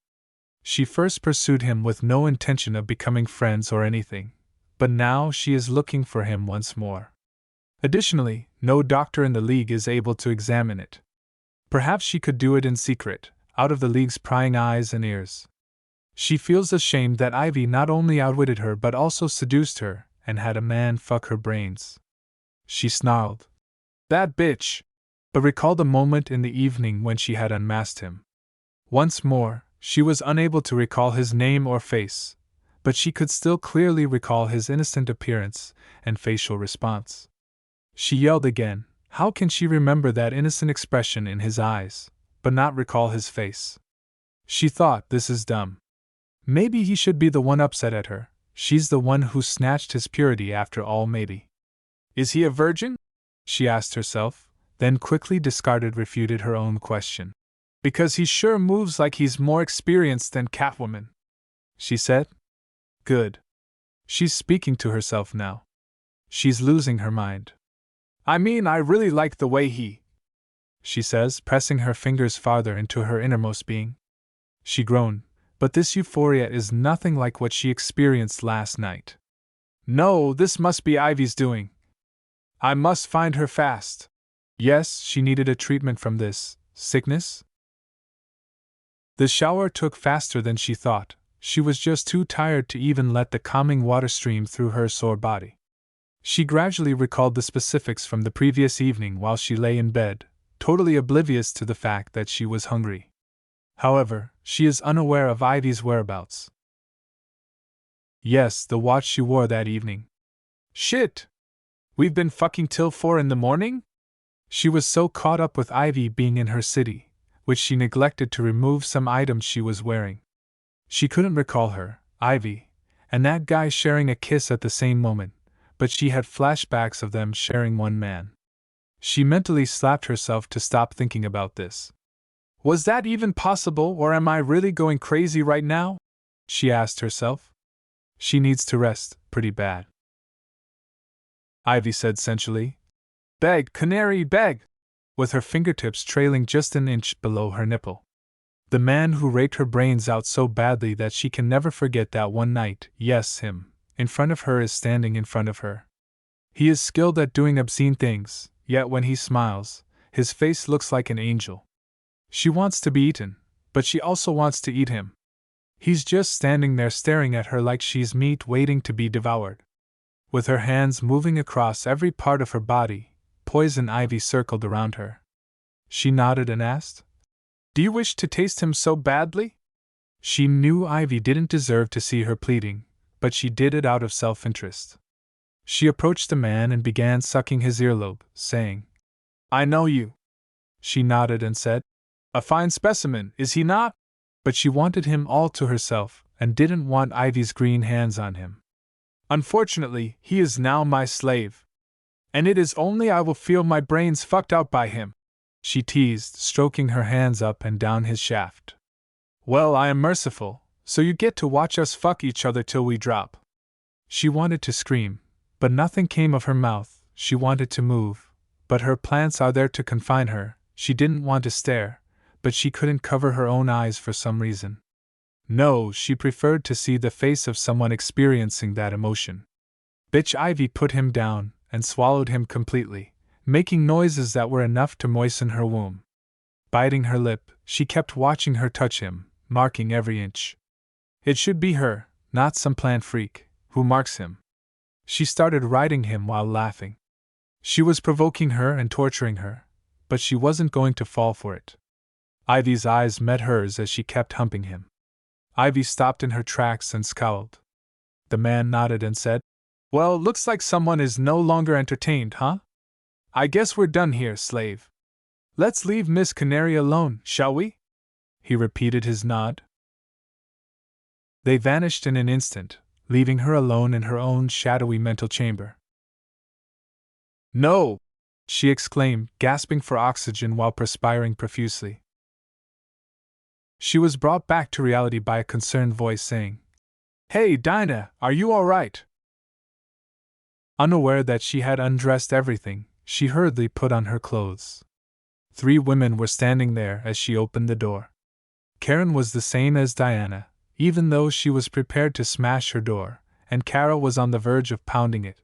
She first pursued him with no intention of becoming friends or anything, but now she is looking for him once more. Additionally, no doctor in the League is able to examine it. Perhaps she could do it in secret, out of the League's prying eyes and ears. She feels ashamed that Ivy not only outwitted her but also seduced her and had a man fuck her brains. She snarled, "That bitch!" but recalled a moment in the evening when she had unmasked him. Once more, she was unable to recall his name or face, but she could still clearly recall his innocent appearance and facial response. She yelled again. How can she remember that innocent expression in his eyes, but not recall his face? She thought, this is dumb. Maybe he should be the one upset at her. She's the one who snatched his purity after all, maybe. Is he a virgin? She asked herself, then quickly refuted her own question. Because he sure moves like he's more experienced than Catwoman, she said. Good. She's speaking to herself now. She's losing her mind. I mean, I really like the way she says, pressing her fingers farther into her innermost being. She groaned, but this euphoria is nothing like what she experienced last night. No, this must be Ivy's doing. I must find her fast. Yes, she needed a treatment from this sickness. The shower took faster than she thought. She was just too tired to even let the calming water stream through her sore body. She gradually recalled the specifics from the previous evening while she lay in bed, totally oblivious to the fact that she was hungry. However, she is unaware of Ivy's whereabouts. Yes, the watch she wore that evening. Shit! We've been fucking till 4 in the morning? She was so caught up with Ivy being in her city, which she neglected to remove some items she was wearing. She couldn't recall her, Ivy, and that guy sharing a kiss at the same moment, but she had flashbacks of them sharing one man. She mentally slapped herself to stop thinking about this. Was that even possible, or am I really going crazy right now? She asked herself. She needs to rest, pretty bad. Ivy said sensually. Beg, canary, beg! With her fingertips trailing just an inch below her nipple. The man who raked her brains out so badly that she can never forget that one night, yes, him, in front of her is standing in front of her. He is skilled at doing obscene things, yet when he smiles, his face looks like an angel. She wants to be eaten, but she also wants to eat him. He's just standing there staring at her like she's meat waiting to be devoured. With her hands moving across every part of her body, poison ivy circled around her. She nodded and asked, Do you wish to taste him so badly? She knew Ivy didn't deserve to see her pleading, but she did it out of self-interest. She approached the man and began sucking his earlobe, saying, I know you. She nodded and said, A fine specimen, is he not? But she wanted him all to herself, and didn't want Ivy's green hands on him. Unfortunately, he is now my slave. And it is only I will feel my brains fucked out by him, she teased, stroking her hands up and down his shaft. Well, I am merciful, so you get to watch us fuck each other till we drop. She wanted to scream, but nothing came of her mouth. She wanted to move, but her plants are there to confine her. She didn't want to stare, but she couldn't cover her own eyes for some reason. No, she preferred to see the face of someone experiencing that emotion. Bitch Ivy put him down and swallowed him completely, making noises that were enough to moisten her womb. Biting her lip, she kept watching her touch him, marking every inch. It should be her, not some plant freak, who marks him. She started riding him while laughing. She was provoking her and torturing her, but she wasn't going to fall for it. Ivy's eyes met hers as she kept humping him. Ivy stopped in her tracks and scowled. The man nodded and said, "Well, looks like someone is no longer entertained, huh? I guess we're done here, slave. Let's leave Miss Canary alone, shall we?" He repeated his nod. They vanished in an instant, leaving her alone in her own shadowy mental chamber. "No!" she exclaimed, gasping for oxygen while perspiring profusely. She was brought back to reality by a concerned voice saying, "Hey, Dinah, are you all right?" Unaware that she had undressed everything, she hurriedly put on her clothes. 3 women were standing there as she opened the door. Karen was the same as Diana, even though she was prepared to smash her door, and Carol was on the verge of pounding it.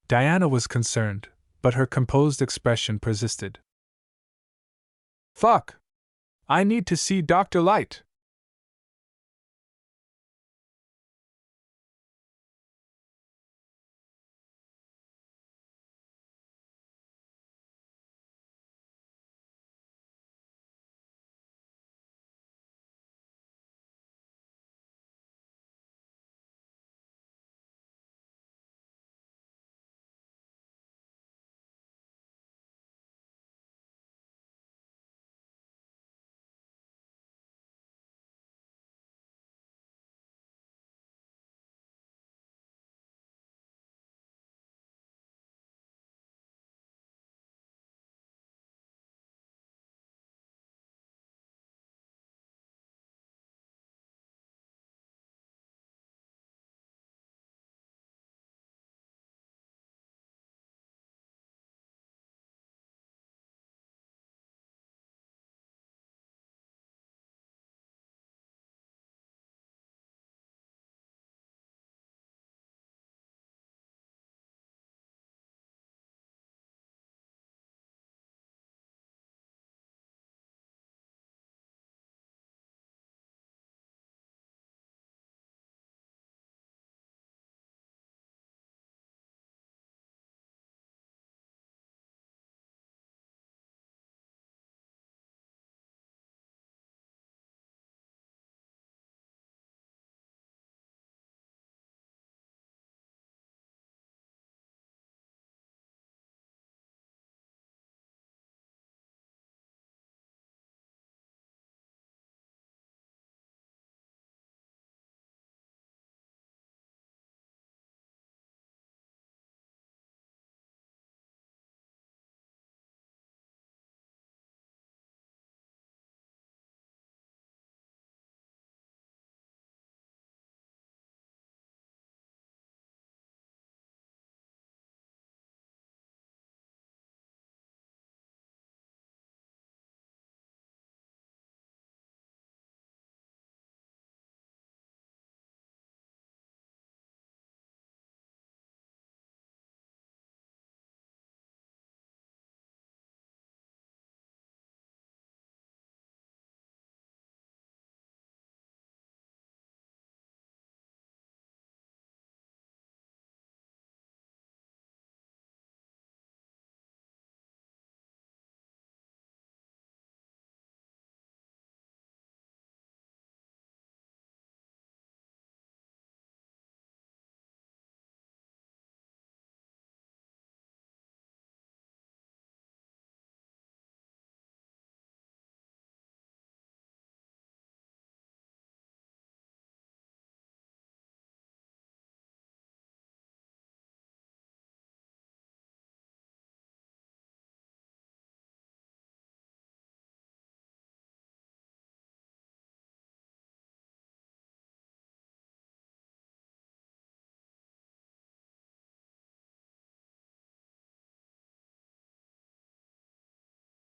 Diana was concerned, but her composed expression persisted. "Fuck! I need to see Dr. Light!"